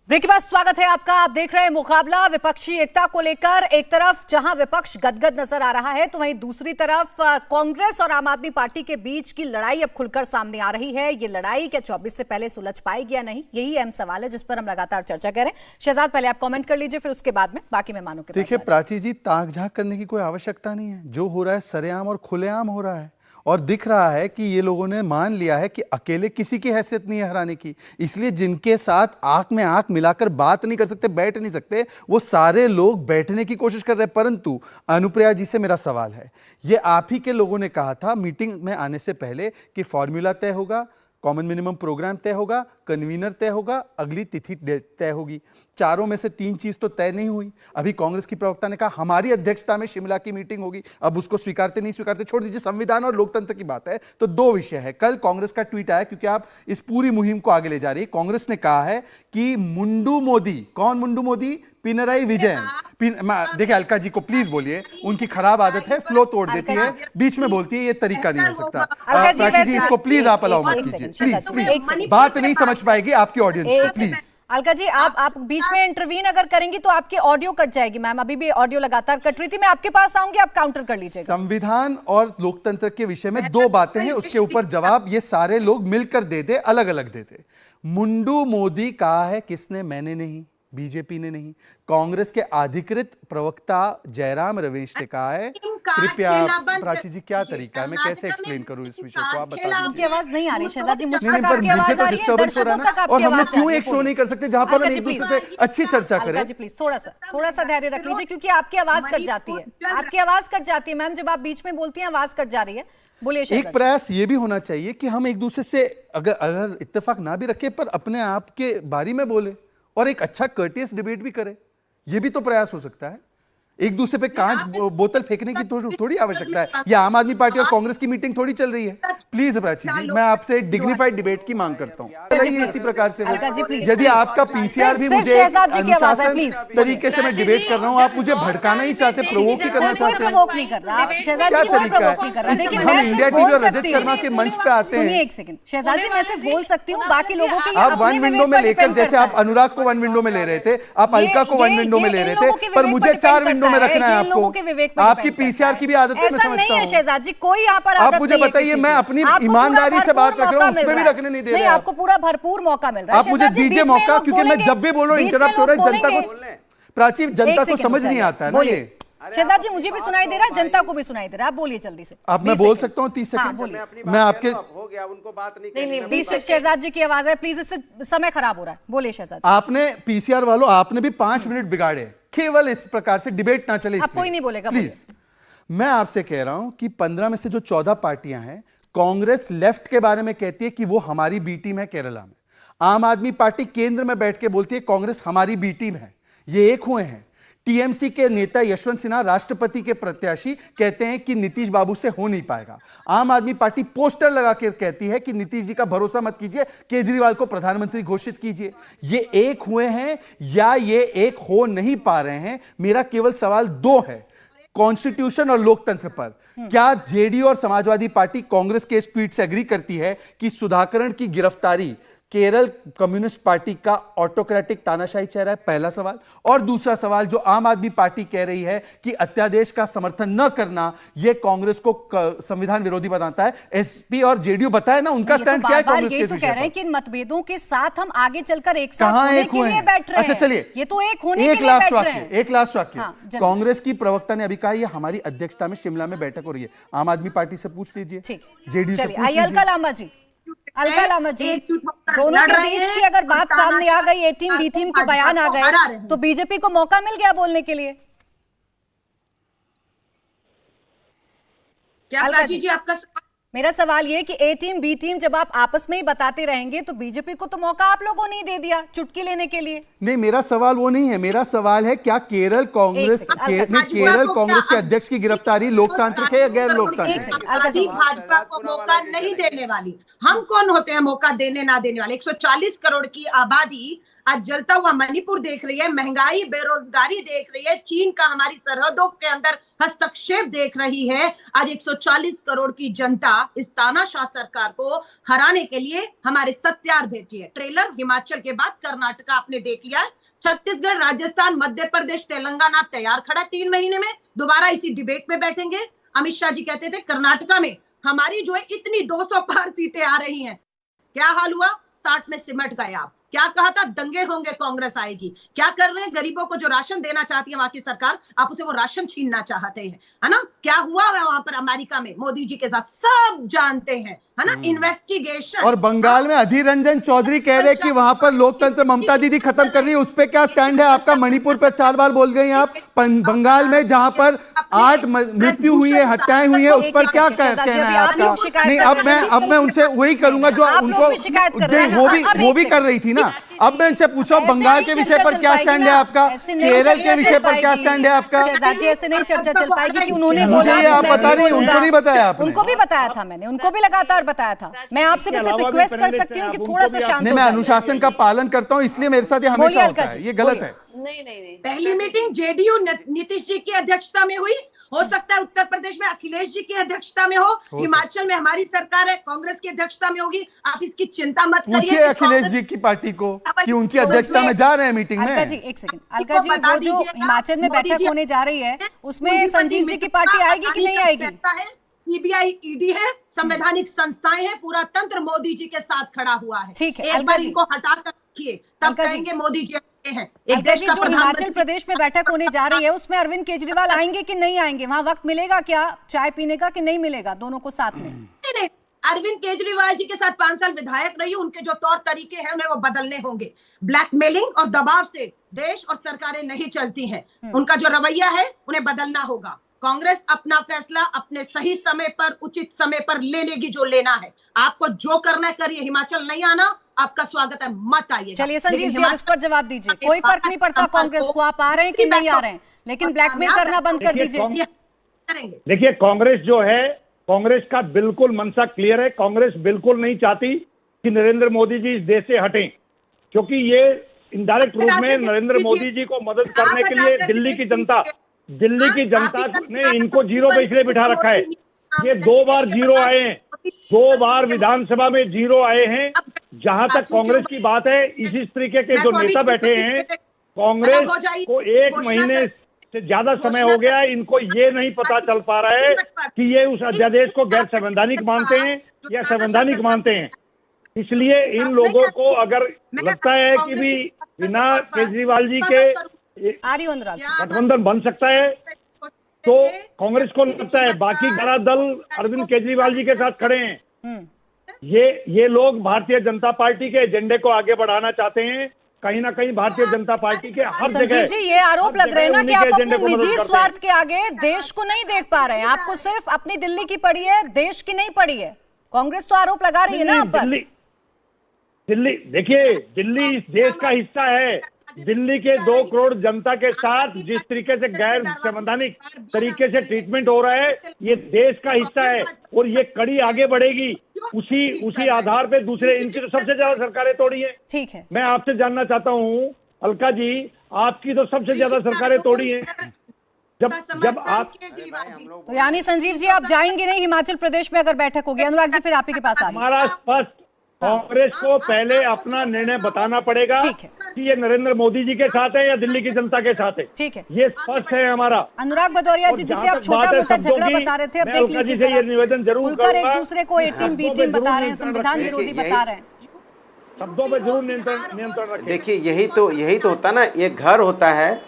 ब्रेक के बाद स्वागत है आपका। आप देख रहे हैं मुकाबला। विपक्षी एकता को लेकर एक तरफ जहां विपक्ष गदगद नजर आ रहा है, तो वहीं दूसरी तरफ कांग्रेस और आम आदमी पार्टी के बीच की लड़ाई अब खुलकर सामने आ रही है। ये लड़ाई क्या 24 से पहले सुलझ पाएगी या नहीं, यही अहम सवाल है जिस पर हम लगातार चर्चा करें। शहजाद, पहले आप कमेंट कर लीजिए, फिर उसके बाद में बाकी मेहमानों के। देखिए प्राची जी, ताक झांक करने की कोई आवश्यकता नहीं है। जो हो रहा है सरेआम और खुलेआम हो रहा है और दिख रहा है कि ये लोगों ने मान लिया है कि अकेले किसी की हैसियत नहीं है हराने की। इसलिए जिनके साथ आंख में आंख मिलाकर बात नहीं कर सकते, बैठ नहीं सकते, वो सारे लोग बैठने की कोशिश कर रहे हैं। परंतु अनुप्रिया जी से मेरा सवाल है, ये आप ही के लोगों ने कहा था मीटिंग में आने से पहले कि फॉर्मूला तय होगा, कॉमन मिनिमम प्रोग्राम तय होगा, कन्वीनर तय होगा, अगली तिथि तय होगी। चारों में से 3 चीज तो तय नहीं हुई। अभी कांग्रेस की प्रवक्ता ने कहा हमारी अध्यक्षता में शिमला की मीटिंग होगी। अब उसको स्वीकारते नहीं स्वीकारते छोड़ दीजिए, संविधान और लोकतंत्र की बात है। तो 2 विषय है। कल कांग्रेस का ट्वीट आया, क्योंकि आप इस पूरी मुहिम को आगे ले जा रही है। कांग्रेस ने कहा है कि मुंडू मोदी, कौन मुंडू मोदी? पिनराई विजयन। देखिए अलका जी को प्लीज बोलिए, उनकी खराब आदत है, फ्लो तोड़ देती है, बीच में बोलती है, ये तरीका नहीं हो सकता। प्राची जी इसको प्लीज आप अलाउ मत कीजिए, प्लीज प्लीज। बात नहीं समझ पाएगी आपकी ऑडियंस को, प्लीज। अलका जी, आप बीच में इंटरवीन अगर करेंगी तो आपकी ऑडियो कट जाएगी। मैम अभी भी ऑडियो लगातार कट रही थी। मैं आपके पास आऊंगी, आप काउंटर कर लीजिएगा। संविधान और लोकतंत्र के विषय में 2 बातें हैं, उसके ऊपर जवाब ये सारे लोग मिलकर दे दे, अलग अलग दे दे। मुंडू मोदी कहा है किसने? मैंने नहीं। बीजेपी ने नहीं। कांग्रेस के अधिकृत प्रवक्ता जयराम रमेश ने कहा है। कृपया प्राची जी, क्या तरीका है, मैं कैसे एक्सप्लेन करूं इस विषय को, आप बता दीजिए। आपकी आवाज नहीं आ रही शहजाद जी, मुझ नहीं, तक पर आपकी आवाज मुझे आ तो रही है, डिस्टर्बेंस हो रहा है दर्शकों तक ना, आपकी और हम आवाज लोग क्यों आ रही एक है। शो नहीं कर सकते जहां पर हम अलका जी, एक दूसरे प्लीज। से अच्छी चर्चा अलका करें। जी प्लीज थोड़ा सा धैर्य रख लीजिए, क्योंकि आपकी आवाज कट जाती है। आपकी आवाज कट जाती है मैम, जब आप बीच में बोलती हैं आवाज कट जा रही है। बोलिए शहजाद एक जी। प्रयास ये भी होना चाहिए कि हम एक दूसरे से अगर इत्तेफाक ना भी रखें पर अपने आप के बारे में बोले और एक अच्छा कर्टियस डिबेट भी करें, ये भी तो प्रयास हो सकता है। एक दूसरे पे कांच बोतल फेंकने की थोड़ी आवश्यकता है। ये आम आदमी पार्टी और कांग्रेस की मीटिंग थोड़ी चल रही है। प्लीज प्राची जी, मैं आपसे एक डिग्निफाइड डिबेट की मांग करता हूँ। ये इसी प्रकार से अलका जी, प्लीज, यदि प्लीज। आपका पीसीआर भी सिर्फ मुझे शहजाद जी की आवाज है, अनुशासन प्लीज। तरीके से मैं डिबेट कर रहा हूँ, आप मुझे भड़काना ही चाहते, प्रोवोक ही करना कोई चाहते हैं। प्रवोक नहीं कर रहा, आप शहजाद क्या जी कोई तरीका प्रवोक नहीं कर रहा। है? देखिए, हम मैं इंडिया सिर्फ टीवी बोल और रजत सकती शर्मा हूँ। के मंच पे आते सुनिए हैं। एक सेकंड शहजाद जी, मैं सिर्फ बोल सकती हूँ, बाकी लोगों की आप अपने वन विंडो विवेक में पर लेकर, डिपेंड जैसे करता आप है। अनुराग को वन विंडो में ले रहे थे, आप अलका को वन विंडो में ले रहे इन लोगों थे, के पर विवेक मुझे पर 4 डिपेंड विंडो में करता है, रखना है ये इन लोगों के आपको। विवेक पर आपकी डिपेंड करता पीसीआर है। की भी आदत है, मैं ऐसा समझता नहीं है हूँ। शहजाद जी, कोई यहाँ पर आप आदत मुझे नहीं है बताइए, किसी मैं की। अपनी आपको पूरा ईमानदारी से बात भरपूर रख रहा हूँ, मौका उसमें भी मिल रहा है। रखने नहीं दे नहीं, रहे आप। आपको पूरा भरपूर मौका मिल रहा है। आप मुझे शहजाद जी, दीजिए बीच में मौका, लोग क्योंकि मैं बोलेंगे, जब भी बोल रहा हूँ बीच में इंटरप्ट हो रहा है। लोग जनता बोलेंगे। को, प्राची, जनता एक को सेकंड समझ नहीं चाहिए। आता है ना बोलिए। ये। शहजाद जी, मुझे भी सुनाई दे रहा है, जनता को भी सुनाई दे रहा है। आप बोलिए जल्दी से। आप, मैं 20 बोल सेकंड। सकता हूँ 30 हाँ, सेकंड? बोलिए। मैं आपके हो गया, उनको बात नहीं नहीं, करनी। प्लीज, शहजाद जी की आवाज है, प्लीज, इससे समय खराब हो रहा है। बोलिए शहजाद जी। आपने पीसीआर वालों, आपने भी 5 मिनट बिगाड़े, केवल इस प्रकार से डिबेट ना चले अब इसलिए। कोई नहीं बोलेगा, प्लीज, मैं आपसे कह रहा हूं कि 15 में से जो 14 पार्टियां हैं, कांग्रेस लेफ्ट के बारे में कहती है कि वो हमारी बी टीम है केरला में। आम आदमी पार्टी केंद्र में बैठ के बोलती है कांग्रेस हमारी बी टीम है। ये एक हुए हैं। टीएमसी के नेता यशवंत सिन्हा, राष्ट्रपति के प्रत्याशी, कहते हैं कि नीतीश बाबू से हो नहीं पाएगा। आम आदमी पार्टी पोस्टर लगा के कहती है कि नीतीश जी का भरोसा मत कीजिए, केजरीवाल को प्रधानमंत्री घोषित कीजिए। ये एक हुए हैं या ये एक हो नहीं पा रहे हैं? मेरा केवल सवाल 2 है, कॉन्स्टिट्यूशन और लोकतंत्र पर। क्या जेडीयू और समाजवादी पार्टी कांग्रेस के इस ट्वीट से एग्री करती है कि सुधाकरण की गिरफ्तारी केरल कम्युनिस्ट पार्टी का ऑटोक्रेटिक तानाशाही चेहरा है? पहला सवाल। और दूसरा सवाल, जो आम आदमी पार्टी कह रही है कि अत्यादेश का समर्थन न करना यह कांग्रेस को संविधान विरोधी बताता है, एसपी और जेडीयू बताए ना उनका स्टैंड क्या है कांग्रेस के इस विषय पर? कह रहे हैं कि इन मतभेदों के साथ हम आगे चलकर एक साथ कहां होने एक के हुए लिए हैं? बैठ रहे हैं। अच्छा चलिए, ये तो एक होने के एक लिए लास्ट बैठ रहे वाक्य, हैं। एक लास्ट वाक्य। हाँ, जल्दी। कांग्रेस की प्रवक्ता ने अभी कहा ये हमारी अध्यक्षता में शिमला में बैठक हो रही है। आम आदमी पार्टी से पूछ लीजिए, ठीक, जेडीयू से चलिए। पूछ आइए अलका लीजिए। लांबा जी, अलका लांबा जी, एक झूठ होकर दोनों लड़ के रहे बीच हैं की अगर बात और सामने आ गई, ए टीम बी टीम के भाजपा बयान आ को हरा रहे गए, हैं। तो बीजेपी को मौका मिल गया बोलने के लिए। क्या अलका प्राची जी, जी आपका सवाल? मेरा सवाल ये कि ए टीम बी टीम जब आप आपस में ही बताते रहेंगे, तो बीजेपी को तो मौका आप लोगों ने ही दे दिया चुटकी लेने के लिए। नहीं, मेरा सवाल वो नहीं है। मेरा सवाल है क्या केरल कांग्रेस एक सेकंड, केरल कांग्रेस के अध्यक्ष की गिरफ्तारी लोकतांत्रिक है या गैर लोकतांत्रिक है? आदि भाजपा को मौका नहीं देने वाली। हम कौन होते हैं मौका देने ना देने वाले? 140 करोड़ की आबादी आज जलता हुआ मणिपुर देख रही है, महंगाई बेरोजगारी देख रही है, चीन का हमारी सरहदों के अंदर हस्तक्षेप देख रही है। आज 140 करोड़ की जनता इस तानाशाह सरकार को हराने के लिए हमारे सत्यार भेजी है। ट्रेलर हिमाचल के बाद कर्नाटका आपने देख लिया है, छत्तीसगढ़, राजस्थान, मध्य प्रदेश, तेलंगाना तैयार खड़ा। 3 महीने में दोबारा इसी डिबेट में बैठेंगे। अमित शाह जी कहते थे कर्नाटका में हमारी जो है इतनी 200 पार सीटें आ रही हैं। क्या हाल हुआ? 60 में सिमट गए आप। क्या कहा था? दंगे होंगे, कांग्रेस आएगी। क्या कर रहे हैं? गरीबों को जो राशन देना चाहती है वहां की सरकार, आप उसे वो राशन छीनना चाहते हैं, है ना? क्या हुआ है वहां पर अमेरिका में मोदी जी के साथ, सब जानते हैं, है ना? इन्वेस्टिगेशन। और बंगाल में अधीर रंजन चौधरी कह रहे कि वहां पर लोकतंत्र ममता दीदी खत्म कर रही है, उस पर क्या स्टैंड है आपका? मणिपुर पर 4 बार बोल गई आप। बंगाल में जहां पर 8 मृत्यु हुई है, हत्याएं हुई है, उस पर क्या कहना है आपका? नहीं, अब मैं उनसे वही करूंगा जो उनको वो भी कर रही थी ना। अब मैं इनसे पूछो बंगाल के विषय पर क्या स्टैंड है आपका, केरल के विषय पर क्या स्टैंड है आपका? ऐसे नहीं चर्चा चल पाएगी कि उन्होंने मुझे ये आप बता रही, उनको नहीं बताया आपने? उनको भी बताया था मैंने, उनको भी लगातार बताया था। मैं आपसे भी सिर्फ रिक्वेस्ट कर सकती हूँ कि थोड़ा सा शांत नहीं, मैं अनुशासन का पालन करता हूँ, इसलिए मेरे साथ ये हमेशा होता है। ये गलत है। नहीं। पहली मीटिंग जेडीयू नीतीश जी की अध्यक्षता में हुई। हो सकता है उत्तर प्रदेश में अखिलेश जी की अध्यक्षता में हो, हिमाचल में हमारी सरकार है, कांग्रेस की अध्यक्षता में होगी। आप इसकी चिंता मत करिए। पूछिए अखिलेश जी की पार्टी को कि उनकी अध्यक्षता में जा रहे हैं मीटिंग में। अलका जी एक सेकंड, अलका जी, वो जो हिमाचल में बैठक होने जा रही है उसमें संजीव जी की पार्टी आएगी कि नहीं आएगी? सीबीआई, ईडी है, संवैधानिक संस्थाएं हैं, पूरा तंत्र मोदी जी के साथ खड़ा हुआ है। ठीक है, एक बार इनको हटा कर रखिए, तब कहेंगे मोदी जी हैं। एक अलका देश जी, का जो हिमाचल प्रधानमंत्री प्रदेश में बैठक होने जा रही है उसमें अरविंद केजरीवाल आएंगे कि नहीं आएंगे? वहां वक्त मिलेगा क्या चाय पीने का कि नहीं मिलेगा दोनों को साथ में? नहीं, अरविंद केजरीवाल जी के साथ 5 साल विधायक रही, उनके जो तौर तरीके हैं उन्हें वो बदलने होंगे। ब्लैकमेलिंग और दबाव से देश और सरकारें नहीं चलती हैं। उनका जो रवैया है उन्हें बदलना होगा। कांग्रेस अपना फैसला अपने सही समय पर, उचित समय पर ले लेगी जो लेना है। आपको जो करना है करिए, हिमाचल नहीं आना आपका स्वागत है, मत आइए। चलिए संजीव जी, अब इस पर जवाब दीजिए। कोई फर्क नहीं पड़ता कांग्रेस को, आप आ रहे हैं कि नहीं आ रहे हैं, लेकिन ब्लैकमेल करना बंद कर दीजिए। देखिए, कांग्रेस जो है, कांग्रेस का बिल्कुल मनसा क्लियर है। कांग्रेस बिल्कुल नहीं चाहती कि नरेंद्र मोदी जी इस देश से हटें, क्योंकि ये इनडायरेक्ट रूप में नरेंद्र मोदी जी को मदद करने के लिए दिल्ली की जनता ने इनको जीरो पे इसलिए बिठा रखा है। ये 2 बार जीरो आए हैं, 2 बार विधानसभा में जीरो आए हैं। जहां तक कांग्रेस की बात है, इसी तरीके के जो नेता बैठे हैं, कांग्रेस को 1 महीने से ज्यादा समय हो गया है, इनको ये नहीं पता चल पा रहा है कि ये उस अध्यादेश को गैर संवैधानिक मानते हैं या संवैधानिक मानते हैं। इसलिए इन लोगों को अगर लगता है कि भी बिना केजरीवाल जी के गठबंधन बन सकता है, तो कांग्रेस को लगता है बाकी 11 दल अरविंद केजरीवाल जी के साथ खड़े हैं। ये लोग भारतीय जनता पार्टी के एजेंडे को आगे बढ़ाना चाहते हैं। कहीं ना कहीं भारतीय जनता पार्टी के हर जगह जी ये आरोप लग रहे हैं ना कि आप अपने निजी स्वार्थ के आगे देश को नहीं देख पा रहे हैं। आपको सिर्फ अपनी दिल्ली की पड़ी है, देश की नहीं पड़ी है। कांग्रेस तो आरोप लगा रही है ना आप पर। दिल्ली देखिए, दिल्ली इस देश का हिस्सा है। दिल्ली के 2 करोड़ जनता के साथ जिस तरीके से गैर संवैधानिक तरीके से ट्रीटमेंट हो रहा है, ये देश का हिस्सा है और ये कड़ी आगे बढ़ेगी। उसी आधार पे दूसरे, इनकी तो सबसे ज्यादा सरकारें तोड़ी है। ठीक है, मैं आपसे जानना चाहता हूँ अलका जी, आपकी तो सबसे ज्यादा सरकारें तोड़ी है। जब आप तो यानी संजीव जी आप जाएंगे नहीं हिमाचल प्रदेश में अगर बैठक होगी? अनुराग जी फिर आप ही के पास आ रही हूं। हमारा स्पष्ट, कांग्रेस को पहले अपना निर्णय बताना पड़ेगा कि ये नरेंद्र मोदी जी के साथ है या दिल्ली की जनता के साथ है। ठीक है, ये स्पष्ट है हमारा। अनुराग भदौरिया जी, जिसे आप छोटा मोटा झगड़ा बता रहे थे, अब देख लीजिए ये निवेदन जरूर एक दूसरे को ए टीम बी टीम बता रहे हैं, संविधान विरोधी बता रहे हैं। शब्दों पे जरूर नियंत्रण रखें। देखिए, यही तो होता ना, एक घर होता है।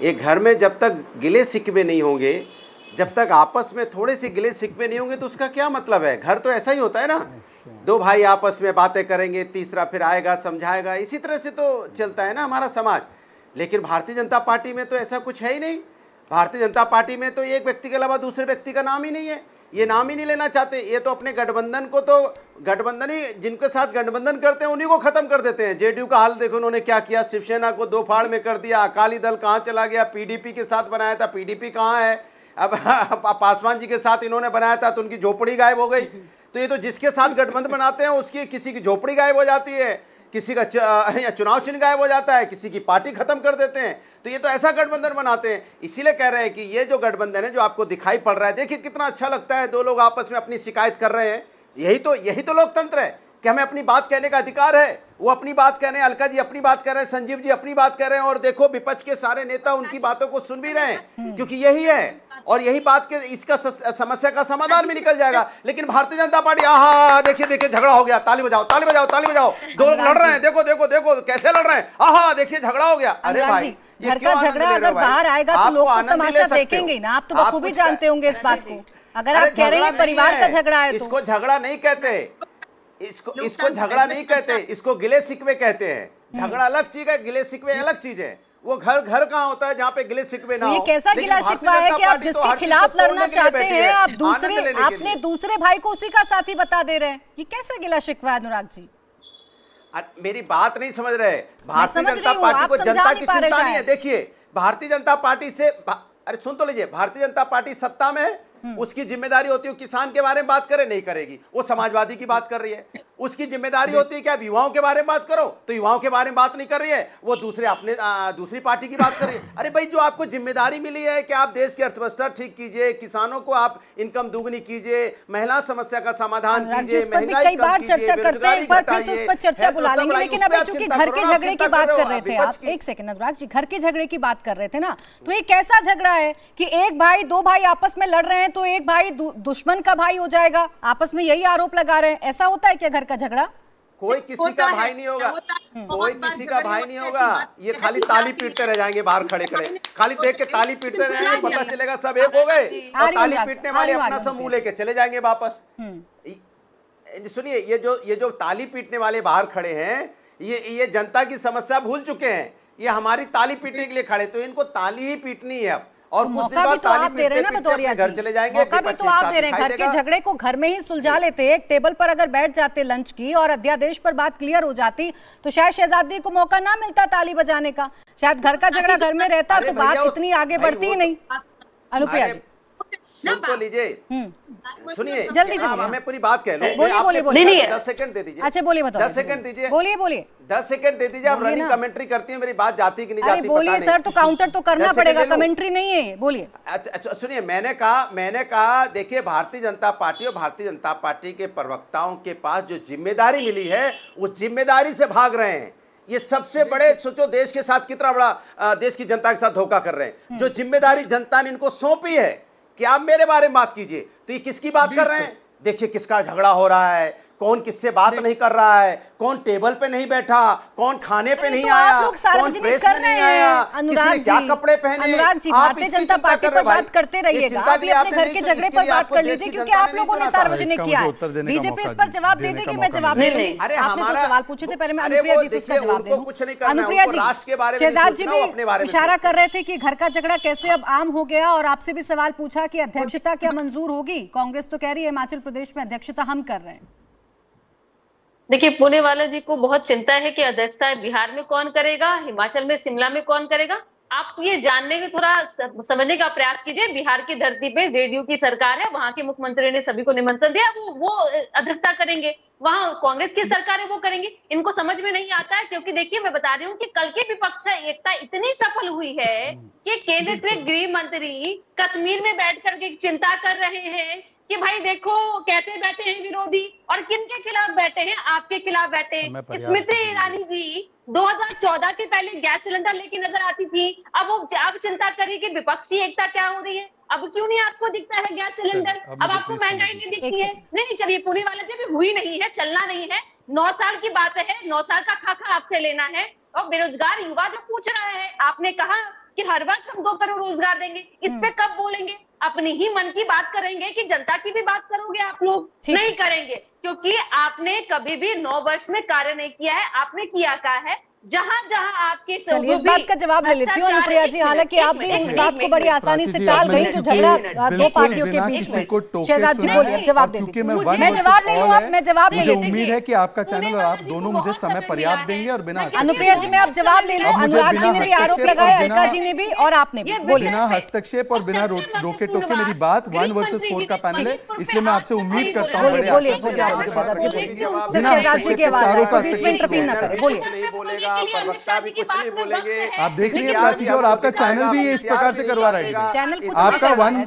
एक घर में जब तक गिले शिकवे नहीं होंगे, जब तक आपस में थोड़े से गिले शिकवे नहीं होंगे, तो उसका क्या मतलब है? घर तो ऐसा ही होता है ना, 2 भाई आपस में बातें करेंगे, तीसरा फिर आएगा समझाएगा। इसी तरह से तो चलता है ना हमारा समाज। लेकिन भारतीय जनता पार्टी में तो ऐसा कुछ है ही नहीं। भारतीय जनता पार्टी में तो एक व्यक्ति के अलावा दूसरे व्यक्ति का नाम ही नहीं है। ये नाम ही नहीं लेना चाहते। ये तो अपने गठबंधन को, तो गठबंधन ही जिनके साथ गठबंधन करते हैं उन्हीं को खत्म कर देते हैं। जेडीयू का हाल देखो, उन्होंने क्या किया, शिवसेना को 2 फाड़ में कर दिया। अकाली दल कहां चला गया, पीडीपी के साथ बनाया था, पीडीपी कहां है। अब पासवान जी के साथ इन्होंने बनाया था तो उनकी झोपड़ी गायब हो गई। तो ये तो जिसके साथ गठबंधन बनाते हैं उसकी किसी की झोपड़ी गायब हो जाती है, किसी का चुनाव चिन्ह गायब हो जाता है, किसी की पार्टी खत्म कर देते हैं। तो ये तो ऐसा गठबंधन बनाते हैं। इसीलिए कह रहे हैं कि ये जो गठबंधन है जो आपको दिखाई पड़ रहा है, देखिए कितना अच्छा लगता है। 2 लोग आपस में अपनी शिकायत कर रहे हैं। यही तो लोकतंत्र है कि हमें अपनी बात कहने का अधिकार है। वो अपनी बात कह रहे हैं, अलका जी अपनी बात कह रहे हैं, संजीव जी अपनी बात कह रहे हैं, और देखो विपक्ष के सारे नेता उनकी बातों को सुन भी रहे हैं, क्योंकि यही है और यही बात के इसका समस्या का समाधान भी निकल जाएगा। लेकिन भारतीय जनता पार्टी, आहा देखिए झगड़ा हो गया, ताली बजाओ ताली बजाओ ताली बजाओ, 2 लोग लड़ रहे हैं, देखो देखो देखो कैसे लड़ रहे हैं, आहा देखिए झगड़ा हो गया। अरे भाई, घर का झगड़ा अगर बाहर आएगा तो लोग तो तमाशा देखेंगे ना। आप तो बखूबी जानते होंगे इस बात को। अगर आप कह रहे हैं परिवार का झगड़ा है तो इसको झगड़ा नहीं कहते, इसको झगड़ा नहीं कहते, इसको गिले शिकवे कहते हैं। झगड़ा अलग चीज है, गिले शिकवे अलग चीज है। वो घर कहाँ होता है जहाँ पे गिले शिकवे ना हो। ये कैसा गिला शिकवा है कि आप जिसके खिलाफ लड़ना चाहते हैं आपने दूसरे भाई को उसी का साथी बता दे रहे हैं? ये कैसा गिला शिकवा है अनुराग जी? मेरी बात नहीं समझ रहे। भारतीय जनता पार्टी को जनता की चिंता नहीं है। देखिए, भारतीय जनता पार्टी से, अरे सुन तो लीजिए, भारतीय जनता पार्टी सत्ता में है, उसकी जिम्मेदारी होती है किसान के बारे में बात करे, नहीं करेगी। वो समाजवादी की बात कर रही है। उसकी जिम्मेदारी होती है क्या युवाओं के बारे में बात करो, तो युवाओं के बारे में बात नहीं कर रही है, वो दूसरी पार्टी की बात कर रही है। अरे भाई, जो आपको जिम्मेदारी मिली है कि आप देश की अर्थव्यवस्था ठीक कीजिए, किसानों को आप इनकम दुगनी कीजिए, महिला समस्या का समाधान कीजिए, महंगाई कम कीजिए, बेरोजगारी घटाइए, चर्चा बुला लेंगे। लेकिन अब चूंकि घर के झगड़े की बात कर रहे थे आप, एक सेकंड अनुराग जी, घर के झगड़े की बात कर रहे थे ना, तो ये कैसा झगड़ा है कि एक भाई 2 भाई आपस में लड़ रहे हैं तो एक भाई दुश्मन का भाई हो जाएगा? आपस में यही आरोप लगा रहे हैं। ऐसा होता है क्या घर का झगड़ा? कोई किसी का भाई नहीं होगा, कोई किसी का भाई नहीं होगा। ये खाली ताली पीटते रह जाएंगे बाहर खड़े खड़े, खाली देख के ताली पीटते रह जाएंगे, पता चलेगा सब एक हो गए और ताली पीटने वाले अपना सब मुंह लेके चले जाएंगे वापस। सुनिए, ये जो ताली पीटने वाले बाहर खड़े हैं, ये जनता की समस्या भूल चुके हैं। ये हमारी ताली पीटने के लिए खड़े, तो इनको ताली ही पीटनी है अब। और कुछ दिन बाद ताली पीटते पीटते घर चले जाएंगे। मौका भी तो आप दे रहे हैं, घर के झगड़े को घर में ही सुलझा लेते। एक टेबल पर अगर बैठ जाते लंच की और अध्यादेश पर बात क्लियर हो जाती तो शायद शहजादी को मौका ना मिलता ताली बजाने का, शायद घर का झगड़ा घर में रहता तो बात इतनी आगे बढ़ती ही नहीं। अनुप्रिया जी सुन तो लीजिए, सुनिए जल्दी से मैं पूरी बात कह लूं। बोलिए 10 सेकंड दे दीजिए। अच्छा बोलिए, बताओ 10 सेकंड दीजिए। बोलिए 10 सेकंड दे दीजिए। आप रनिंग कमेंट्री करती है, मेरी बात जाती कि नहीं जाती बोलिए सर, तो काउंटर तो करना पड़ेगा, कमेंट्री नहीं है। बोलिए। अच्छा सुनिए, मैंने कहा देखिए, भारतीय जनता पार्टी और भारतीय जनता पार्टी के प्रवक्ताओं के पास जो जिम्मेदारी मिली है वो जिम्मेदारी से भाग रहे हैं। ये सबसे बड़े, सोचो देश के साथ कितना बड़ा, देश की जनता के साथ धोखा कर रहे हैं। जो जिम्मेदारी जनता ने इनको सौंपी है कि आप मेरे बारे में बात कीजिए, तो ये किसकी बात कर रहे हैं? देखिए किसका झगड़ा हो रहा है, कौन किससे बात नहीं कर रहा है, कौन टेबल पे नहीं बैठा, कौन खाने पे नहीं आया, कौन प्रेस में नहीं आया, किसने क्या कपड़े पहने। अनुराग जी, भारतीय जनता पार्टी पर बात करते रहिएगा, आप अपने घर के झगड़े पर बात कर लीजिए, क्योंकि आप लोगों ने सार्वजनिक किया है। बीजेपी इस पर जवाब दे देगी, मैं जवाब नहीं दूंगी। आपने तो सवाल पूछे थे, पहले मैं अनुप्रिया जी से इसका जवाब दे दूं। अनुप्रिया जी, शहजाद जी भी इशारा कर रहे थे कि घर का झगड़ा कैसे अब आम हो गया, और आपसे भी सवाल पूछा कि अध्यक्षता क्या मंजूर होगी। कांग्रेस तो कह रही है हिमाचल प्रदेश में अध्यक्षता हम कर रहे हैं। देखिए, पुणे वाले जी को बहुत चिंता है कि अध्यक्षता बिहार में कौन करेगा, हिमाचल में, शिमला में कौन करेगा। आप ये जानने के, थोड़ा समझने का प्रयास कीजिए। बिहार की धरती पे जेडीयू की सरकार है, वहां के मुख्यमंत्री ने सभी को निमंत्रण दिया, वो अध्यक्षता करेंगे। वहां कांग्रेस की सरकार है, वो करेंगे। इनको समझ में नहीं आता है, क्योंकि देखिए मैं बता रही हूँ कि कल की विपक्ष एकता इतनी सफल हुई है कि केंद्र के गृह मंत्री कश्मीर में बैठ करके चिंता कर रहे हैं कि भाई देखो कैसे बैठे हैं विरोधी, और किनके खिलाफ बैठे हैं? आपके खिलाफ बैठे हैं। स्मृति ईरानी जी 2014 के पहले गैस सिलेंडर लेके नजर आती थी, अब चिंता करिए कि विपक्षी एकता क्या हो रही है। अब क्यों नहीं आपको दिखता है गैस सिलेंडर? अब आपको महंगाई नहीं दिखती है? नहीं, चलिए, पुणे वाले जी भी हुई नहीं है, चलना नहीं है। 9 साल की बात है, 9 साल का खाका आपसे लेना है। और बेरोजगार युवा जो पूछ रहा है, आपने कहा कि हर वर्ष हम 2 करोड़ रोजगार देंगे, इस पे कब बोलेंगे? अपनी ही मन की बात करेंगे कि जनता की भी बात करोगे आप लोग? नहीं करेंगे, क्योंकि आपने कभी भी 9 वर्ष में कार्य नहीं किया है। आपने किया क्या है? जहां जहां आपके इस बात का जवाब ले लेती हूँ अनुप्रिया जी, हालांकि आप भी उस बात को बड़ी आसानी से टाल गई जो झगड़ा 2 पार्टियों के बीच में। शहजाद जी बोलिए, जवाब दे दीजिए। मैं जवाब ले लूँ, अब मैं जवाब ले लेती हूँ। उम्मीद है कि आपका चैनल और आप दोनों मुझे समय पर्याप्त देंगे और बिना अनुप्रिया जी मैं अब जवाब ले लूँ। अनुराग जी ने भी आरोप लगाया, अलका जी ने भी, और आपने भी। बिना हस्तक्षेप और बिना रोके टोके मेरी बात 1 वर्सेस 4 का पैनल है, इसलिए मैं आपसे उम्मीद करता हूँ बोलिए शहजाद जी की आवाज है, बीच में इंटरफीन ना करें। बोलिए। कुछ नहीं बोलेंगे। आप देख रही हैं प्राची जी, और आपका चैनल भी इस प्रकार से करवा रहे हैं। आपका वन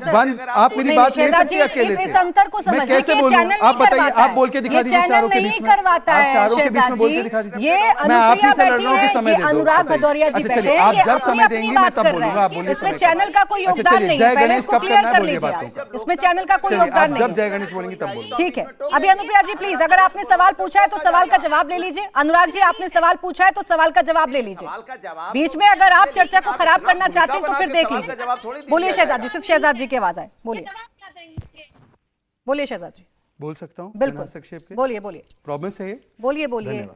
आप मेरी बात ले सकती है अकेले से? इस अंतर को समझिए, कैसे बोलूं? आप बताइए, आप बोल के दिखा दीजिए चारों के बीच में। आप चारों के बीच में बोल के दिखा दीजिए। मैं आप ही से लड़ रहा हूँ कि समय दे दो। अनुराग भदौरिया जी, अच्छा चलिए, आप जब समय देंगी मैं तब बोलूंगा। आप बोलिए। इसमें चैनल का कोई योगदान नहीं है, पहले इसको क्लियर कर लीजिए। इसमें चैनल का कोई योगदान नहीं है। जब जय गणेश बोलेंगे तब बोलिए। ठीक है। अभी अनुप्रिया जी प्लीज, अगर आपने सवाल पूछा है तो सवाल का जवाब ले लीजिए। अनुराग जी, आपने सवाल पूछा है तो सवाल का जवाब ले लीजिए। बीच में अगर आप चर्चा को खराब करना चाहते हैं तो फिर देख लीजिए। बोलिए शहजाद जी, सिर्फ शहजाद जी की आवाज आए। बोलिए शहजाद जी। बोल सकता हूँ बिल्कुल, हस्तक्षेप के? बोलिए। प्रॉमिस है? बोलिए।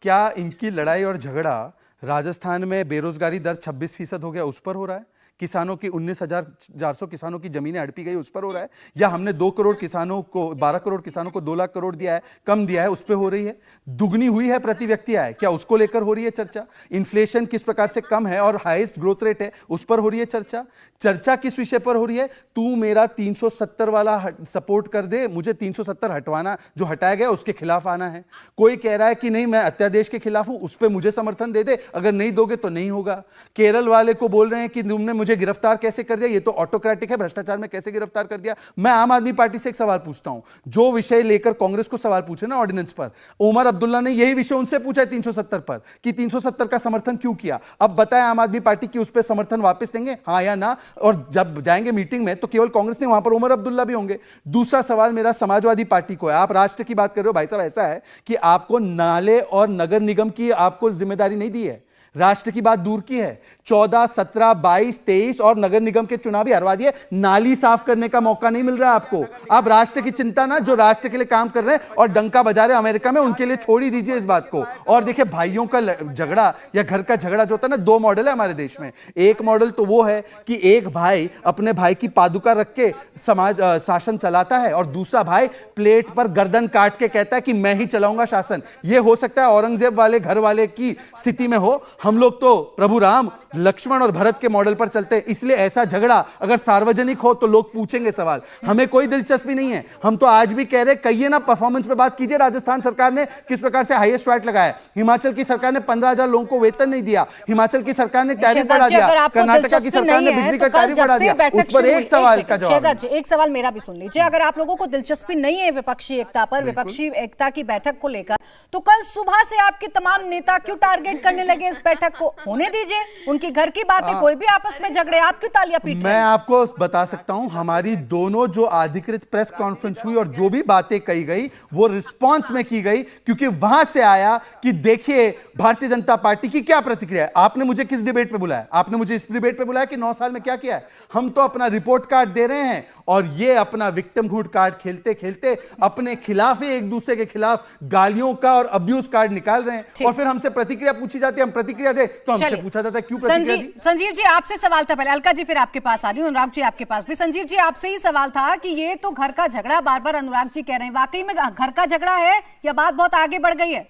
क्या इनकी लड़ाई और झगड़ा राजस्थान में बेरोजगारी दर 26% हो गया उस पर हो रहा है? किसानों की 19,400 किसानों की जमीनें हड़पी गई उस पर हो रहा है? या हमने 2 करोड़ किसानों को 12 करोड़ किसानों को 2 लाख करोड़ दिया है, कम दिया है, उस पर हो रही है? दुगनी हुई है प्रति व्यक्ति आय, क्या उसको लेकर हो रही है चर्चा? इन्फ्लेशन किस प्रकार से कम है और हाईएस्ट ग्रोथ रेट है, उस पर हो रही है चर्चा? चर्चा किस विषय पर हो रही है? तू मेरा 370 वाला सपोर्ट कर दे, मुझे 370 हटवाना, जो हटाया गया उसके खिलाफ आना है। कोई कह रहा है कि नहीं मैं अत्यादेश के खिलाफ हूं, उस पर मुझे समर्थन दे दे, अगर नहीं दोगे तो नहीं होगा। केरल वाले को बोल रहे हैं कि तुमने मुझे गिरफ्तार कैसे कर दिया, ये तो ऑटोक्रेटिक है, भ्रष्टाचार में कैसे गिरफ्तार कर दिया। मैं आम आदमी पार्टी से एक सवाल पूछता हूं, जो विषय लेकर कांग्रेस को सवाल पूछे ना ऑर्डिनेंस पर, उमर अब्दुल्ला ने यही विषय उनसे पूछा है 370 पर कि 370 का समर्थन क्यों किया। अब बताएं आम आदमी पार्टी की उस पर समर्थन वापस देंगे, हाँ या ना? और जब जाएंगे मीटिंग में तो केवल कांग्रेस नहीं, वहां पर उमर अब्दुल्ला भी होंगे। दूसरा सवाल मेरा समाजवादी पार्टी को है। आप राष्ट्र की बात कर रहे हो भाई साहब, ऐसा है कि आपको नाले और नगर निगम की आपको जिम्मेदारी नहीं दी है, राष्ट्र की बात दूर की है। 14, 17, 22, 23 और नगर निगम के चुनाव भी हरवा दिए, नाली साफ करने का मौका नहीं मिल रहा है आपको। आप राष्ट्र की चिंता ना, जो राष्ट्र के लिए काम कर रहे हैं और डंका बजा रहे हैं अमेरिका में, उनके लिए छोड़ ही दीजिए इस बात को। और देखिए, भाइयों का झगड़ा या घर का झगड़ा जो होता है ना, दो मॉडल है हमारे देश में। एक मॉडल तो वो है कि एक भाई अपने भाई की पादुका रख के समाज शासन चलाता है और दूसरा भाई प्लेट पर गर्दन काट के कहता है कि मैं ही चलाऊंगा शासन। यह हो सकता है औरंगजेब वाले घर वाले की स्थिति में हो, हम लोग तो प्रभु राम, लक्ष्मण और भरत के मॉडल पर चलते हैं। इसलिए ऐसा झगड़ा अगर सार्वजनिक हो तो लोग पूछेंगे सवाल, हमें कोई दिलचस्पी नहीं है। हम तो आज भी कह रहे हैं, कहिए ना, परफॉर्मेंस पे बात कीजिए। राजस्थान सरकार ने किस प्रकार से हाईएस्ट वैट लगाया, बिमाचल की सरकार ने 15,000 लोगों को वेतन नहीं दिया, हिमाचल की सरकार ने टैरिफ बढ़ा दिया, कर्नाटका की सरकार ने बिजली का टैरिफ बढ़ा दिया। उस पर एक सवाल का जवाब, एक सवाल मेरा भी सुन लीजिए। अगर आप लोगों को दिलचस्पी नहीं है विपक्षी एकता पर, विपक्षी एकता की बैठक को लेकर, तो कल सुबह से आपके तमाम नेता क्यों टारगेट करने लगे इस बैठक को? होने दीजिए, उनकी घर की बात है, कोई भी आपस में झगड़े, आप क्यों तालियां पीट रहे हैं? मैं आपको बता सकता हूं, हमारी दोनों जो अधिकृत प्रेस कॉन्फ्रेंस हुई और जो भी बातें कही गई वो रिस्पांस में की गई, क्योंकि वहां से आया कि देखिए भारतीय जनता पार्टी की क्या प्रतिक्रिया है। आपने मुझे किस डिबेट पे बुलाया? आपने मुझे इस डिबेट पे बुलाया कि 9 साल में क्या किया है। हम तो अपना रिपोर्ट कार्ड दे रहे हैं और ये अपना विक्टिमहुड कार्ड खेलते खेलते अपने खिलाफ ही एक दूसरे के खिलाफ गालियों का और अब्यूज कार्ड निकाल रहे हैं। और फिर हमसे प्रतिक्रिया पूछी जाती है, हम प्रतिक्रिया दे तो हमसे पूछा जाता है क्यों प्रतिक्रिया दी। संजीव जी, आपसे सवाल था पहले, अलका जी फिर आपके पास आ रही हूं, अनुराग जी आपके पास भी। संजीव जी, आपसे ही सवाल था कि ये तो घर का झगड़ा, बार बार अनुराग जी कह रहे हैं, वाकई में घर का झगड़ा है या बात बहुत आगे बढ़ गई है?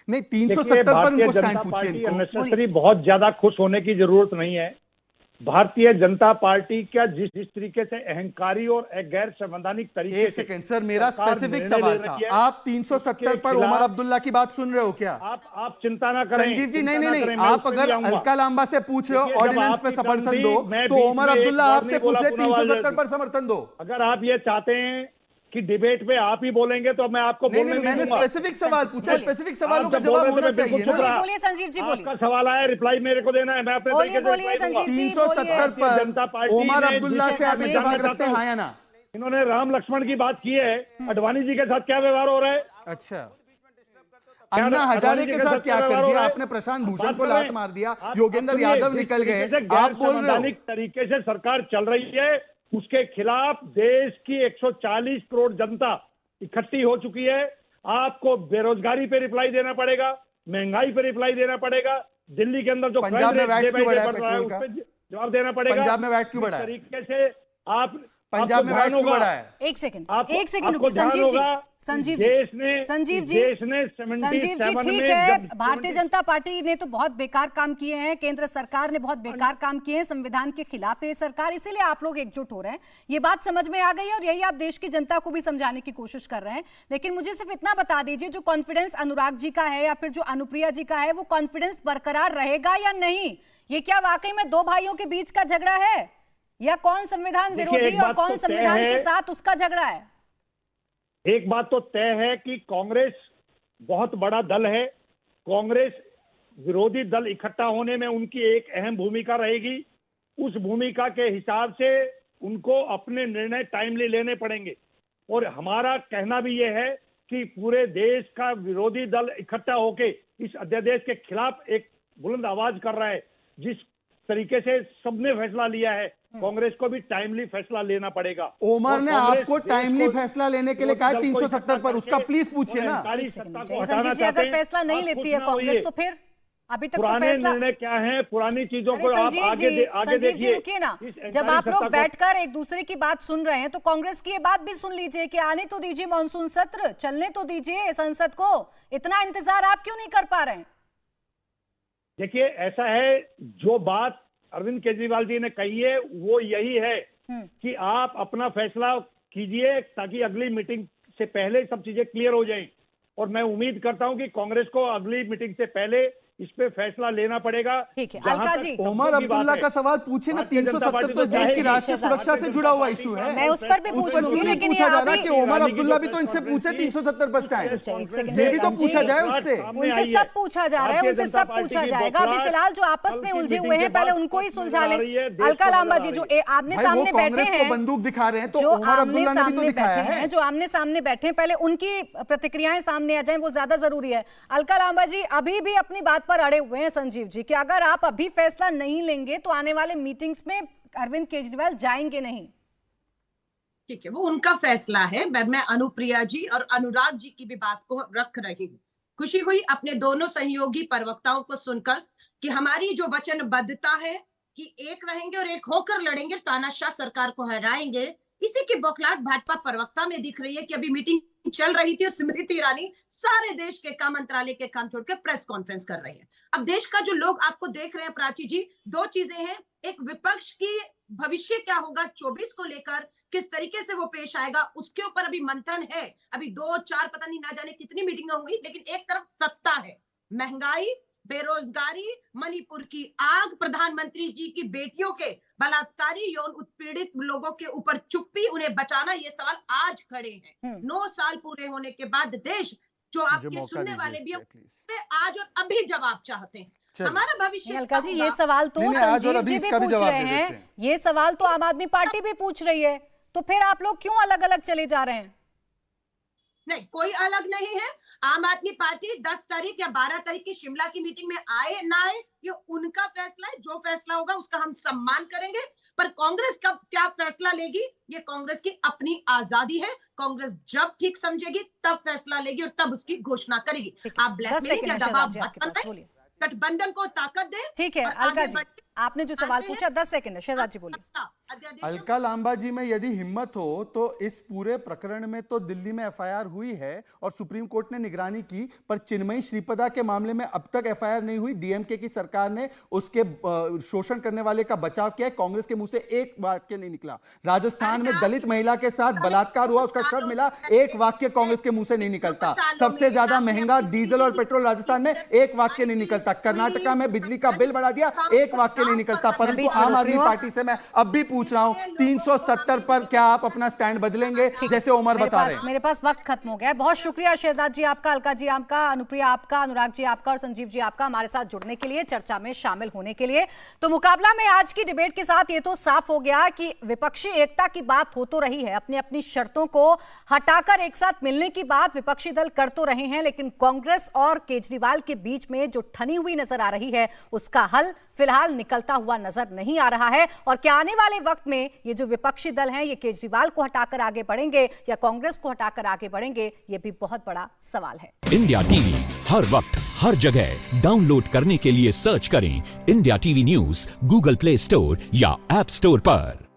नहीं, 370 पर उनको स्टैंड पूछिए। अननेसेसरी बहुत ज्यादा खुश होने की जरूरत नहीं है। भारतीय जनता पार्टी का जिस तरीके से अहंकारी और गैर संवैधानिक तरीके एक सेकंड सर, मेरा स्पेसिफिक सवाल था, आप 370 पर उमर अब्दुल्ला की बात सुन रहे हो क्या? आप चिंता ना करें संजीव जी, नहीं, आप अगर अलका लांबा से पूछ रहे हो ऑर्डिनेंस पे समर्थन दो, तो उमर अब्दुल्ला आपसे पूछे 370 पर समर्थन दो। अगर आप ये चाहते हैं कि डिबेट पे आप ही बोलेंगे तो मैं आपको बोलने नहीं, मैंने स्पेसिफिक सवाल पूछा, स्पेसिफिक सवालों का जवाब होना चाहिए ना। बोलिए संजीव जी, बोलिए। आपका सवाल आया, रिप्लाई मेरे को देना है, मैं अपने तरीके से बोलिए संजीव जी। 370 पर जनता पार्टी उमर अब्दुल्ला से आप इत्तेफाक रखते हैं, हाँ या ना? इन्होंने राम लक्ष्मण की बात की है, अडवाणी जी के साथ क्या व्यवहार हो रहा है? अच्छा, अन्ना हजारे के साथ क्या कर दिया आपने? प्रशांत भूषण को लात मार दिया, योगेंद्र यादव निकल गए, आप बोल रहे हो तरीके से सरकार चल रही है, उसके खिलाफ देश की 140 करोड़ जनता इकट्ठी हो चुकी है। आपको बेरोजगारी पे रिप्लाई देना पड़ेगा, महंगाई पे रिप्लाई देना पड़ेगा, दिल्ली के अंदर जो पंजाब में वैट क्यों बढ़ा है पेट्रोल का? जवाब देना पड़ेगा। पंजाब में वैट क्यों बढ़ा है? तरीके से आप पंजाब में वैट क्यों बढ़ा है? एक सेकंड रुकिए संजीव जी। संजीव जी ठीक है, भारतीय जनता पार्टी ने तो बहुत बेकार काम किए हैं, केंद्र सरकार ने बहुत बेकार काम किए हैं, संविधान के खिलाफ है सरकार, इसीलिए आप लोग एकजुट हो रहे हैं। ये बात समझ में आ गई है और यही आप देश की जनता को भी समझाने की कोशिश कर रहे हैं। लेकिन मुझे सिर्फ इतना बता दीजिए, जो कॉन्फिडेंस अनुराग जी का है या फिर जो अनुप्रिया जी का है, वो कॉन्फिडेंस बरकरार रहेगा या नहीं? ये क्या वाकई में दो भाइयों के बीच का झगड़ा है या कौन संविधान विरोधी और कौन संविधान के साथ उसका झगड़ा है? एक बात तो तय है कि कांग्रेस बहुत बड़ा दल है, कांग्रेस विरोधी दल इकट्ठा होने में उनकी एक अहम भूमिका रहेगी। उस भूमिका के हिसाब से उनको अपने निर्णय टाइमली लेने पड़ेंगे। और हमारा कहना भी यह है कि पूरे देश का विरोधी दल इकट्ठा होके इस अध्यादेश के खिलाफ एक बुलंद आवाज कर रहा है। जिस तरीके से सबने फैसला लिया है, कांग्रेस को भी टाइमली फैसला लेना पड़ेगा। ओमर ने आपको टाइमली फैसला लेने के लिए कहा 370 पर, उसका प्लीज पूछिए ना। संजीव जी, अगर फैसला नहीं लेती है कांग्रेस तो फिर अभी तक पुराने तो फैसला निर्णय क्या है, पुरानी चीजों को आप आगे देखिए। रुकिए ना, जब आप लोग बैठकर एक दूसरे की बात सुन रहे हैं तो कांग्रेस की ये बात भी सुन लीजिए कि आने तो दीजिए मानसून सत्र, चलने तो दीजिए संसद को। इतना इंतजार आप क्यों नहीं कर पा रहे हैं? देखिए, ऐसा है, जो बात अरविंद केजरीवाल जी ने कही है वो यही है कि आप अपना फैसला कीजिए ताकि अगली मीटिंग से पहले सब चीजें क्लियर हो जाएं। और मैं उम्मीद करता हूं कि कांग्रेस को अगली मीटिंग से पहले इस पे फैसला लेना पड़ेगा। ठीक है, जहां अलका तक जी। संभव ओमर की बात अब्दुल्ला है, का सवाल पूछे ना, भारतीय जनता 370 पार्टी तो देश की जाएगी। राष्ट्रीय सुरक्षा से जुड़ा हुआ इशू है। मैं उस पर भी उस पूछ पर लूंगी, क्यों नहीं लेकिन पूछा ये जा रहा अभी कि ओमर अब्दुल्ला भी तो इनसे पूछे 370 पर स्टैंड, एक सेकंड, ये भी तो जी। पूछा जाए उससे। उनसे सब पूछा जा रहा है, उनसे सब पूछा जाएगा। अभी फिलहाल जो आपस में उलझे हुए हैं पहले उनको ही सुलझा ले। अलका लांबा जी, जो आमने भाई सामने वो बैठे कांग्रेस को हैं, बंदूक दिखा रहे हैं, तो जो ओमर आमने अब्दुल्ला ने भी तो सामने दिखाया बैठे है। हैं, जो आमने सामने बैठे हैं, पहले उनकी प्रतिक्रियाएं सामने आ जाएं, वो ज्यादा जरूरी है। अलका लांबा जी अभी भी अपनी बात पर अड़े हुए हैं संजीव जी कि अगर आप अभी फैसला नहीं लेंगे तो आने वाले मीटिंग्स में अरविंद केजरीवाल जाएंगे नहीं। ठीक है, वो उनका फैसला है। मैं अनुप्रिया जी और अनुराग जी की भी बात को रख रही हूँ। खुशी हुई अपने दोनों सहयोगी प्रवक्ताओं को सुनकर कि हमारी जो वचनबद्धता है कि एक रहेंगे और एक होकर लड़ेंगे, तानाशाह सरकार को हराएंगे, इसी की बौखलाहट भाजपा प्रवक्ता में दिख रही है कि अभी मीटिंग चल रही थी और स्मृति ईरानी सारे देश के काम, मंत्रालय के काम छोड़कर प्रेस कॉन्फ्रेंस कर रही है। अब देश का जो लोग आपको देख रहे हैं प्राची जी, दो चीजें हैं। एक, विपक्ष की भविष्य क्या होगा 24 को लेकर, किस तरीके से वो पेश आएगा, उसके ऊपर अभी मंथन है। अभी 2-4 पता नहीं ना जाने कितनी मीटिंग होंगी, लेकिन एक तरफ सत्ता है, महंगाई, बेरोजगारी, मणिपुर की आग, प्रधानमंत्री जी की बेटियों के बलात्कारी यौन उत्पीड़ित लोगों के ऊपर चुप्पी, उन्हें बचाना, ये सवाल आज खड़े हैं। 9 साल पूरे होने के बाद देश जो आपके सुनने वाले भी हैं, आज और अभी जवाब चाहते हैं। हमारा भविष्य अलका जी, ये सवाल तो संजीव जी भी पूछ रहे हैं, ये सवाल तो आम आदमी पार्टी भी पूछ रही है, तो फिर आप लोग क्यों अलग अलग चले जा रहे हैं? नहीं, कोई अलग नहीं है। आम आदमी पार्टी 10 तारीख या 12 तारीख की शिमला की मीटिंग में आए ना आए, ये उनका फैसला है। जो फैसला होगा उसका हम सम्मान करेंगे, पर कांग्रेस का क्या फैसला लेगी, ये कांग्रेस की अपनी आजादी है। कांग्रेस जब ठीक समझेगी तब फैसला लेगी और तब उसकी घोषणा करेगी। आप ब्लैकमेलिंग या दबाव मत बनाएं, गठबंधन को ताकत दे। ठीक है अलका जी, आपने जो सवाल पूछा 10 सेकंड है, शहजाद जी बोलिए। अलका लांबा जी में यदि हिम्मत हो तो इस पूरे प्रकरण में तो दिल्ली में एफआईआर हुई है और सुप्रीम कोर्ट ने निगरानी की, पर चिन्मयी श्रीपदा के मामले में अब तक एफआईआर नहीं हुई। डीएमके की सरकार ने उसके शोषण करने वाले का बचाव किया है, कांग्रेस के मुंह से एक वाक्य नहीं निकला। राजस्थान में दलित महिला के साथ बलात्कार हुआ, उसका शव मिला, एक वाक्य कांग्रेस के मुंह से नहीं निकलता। सबसे ज्यादा महंगा डीजल और पेट्रोल राजस्थान में, एक वाक्य नहीं निकलता। कर्नाटका में बिजली का बिल बढ़ा दिया, एक वाक्य नहीं निकलता। परंतु आम आदमी पार्टी से मैं अब भी पूछ रहा हूं, 370 पर क्या आप अपना स्टैंड बदलेंगे, जैसे उमर बता रहे हैं? मेरे पास वक्त खत्म हो गया है। बहुत शुक्रिया शहजाद जी आपका, अलका जी आपका, अनुप्रिया आपका, अनुराग जी आपका और संजीव जी आपका हमारे साथ जुड़ने के लिए, चर्चा में शामिल होने के लिए। तो मुकाबला में आज की डिबेट के साथ ये तो साफ हो गया कि विपक्षी एकता की बात हो तो रही है, अपनी अपनी शर्तों को हटाकर एक साथ मिलने की बात विपक्षी दल कर तो रहे हैं, लेकिन कांग्रेस और केजरीवाल के बीच में जो ठनी हुई नजर आ रही है उसका हल फिलहाल निकलता हुआ नजर नहीं आ रहा है। और क्या आने वाले वक्त में ये जो विपक्षी दल हैं ये केजरीवाल को हटाकर आगे बढ़ेंगे या कांग्रेस को हटाकर आगे बढ़ेंगे, ये भी बहुत बड़ा सवाल है। इंडिया टीवी हर वक्त हर जगह डाउनलोड करने के लिए सर्च करें India TV news Google play store या ऐप स्टोर पर।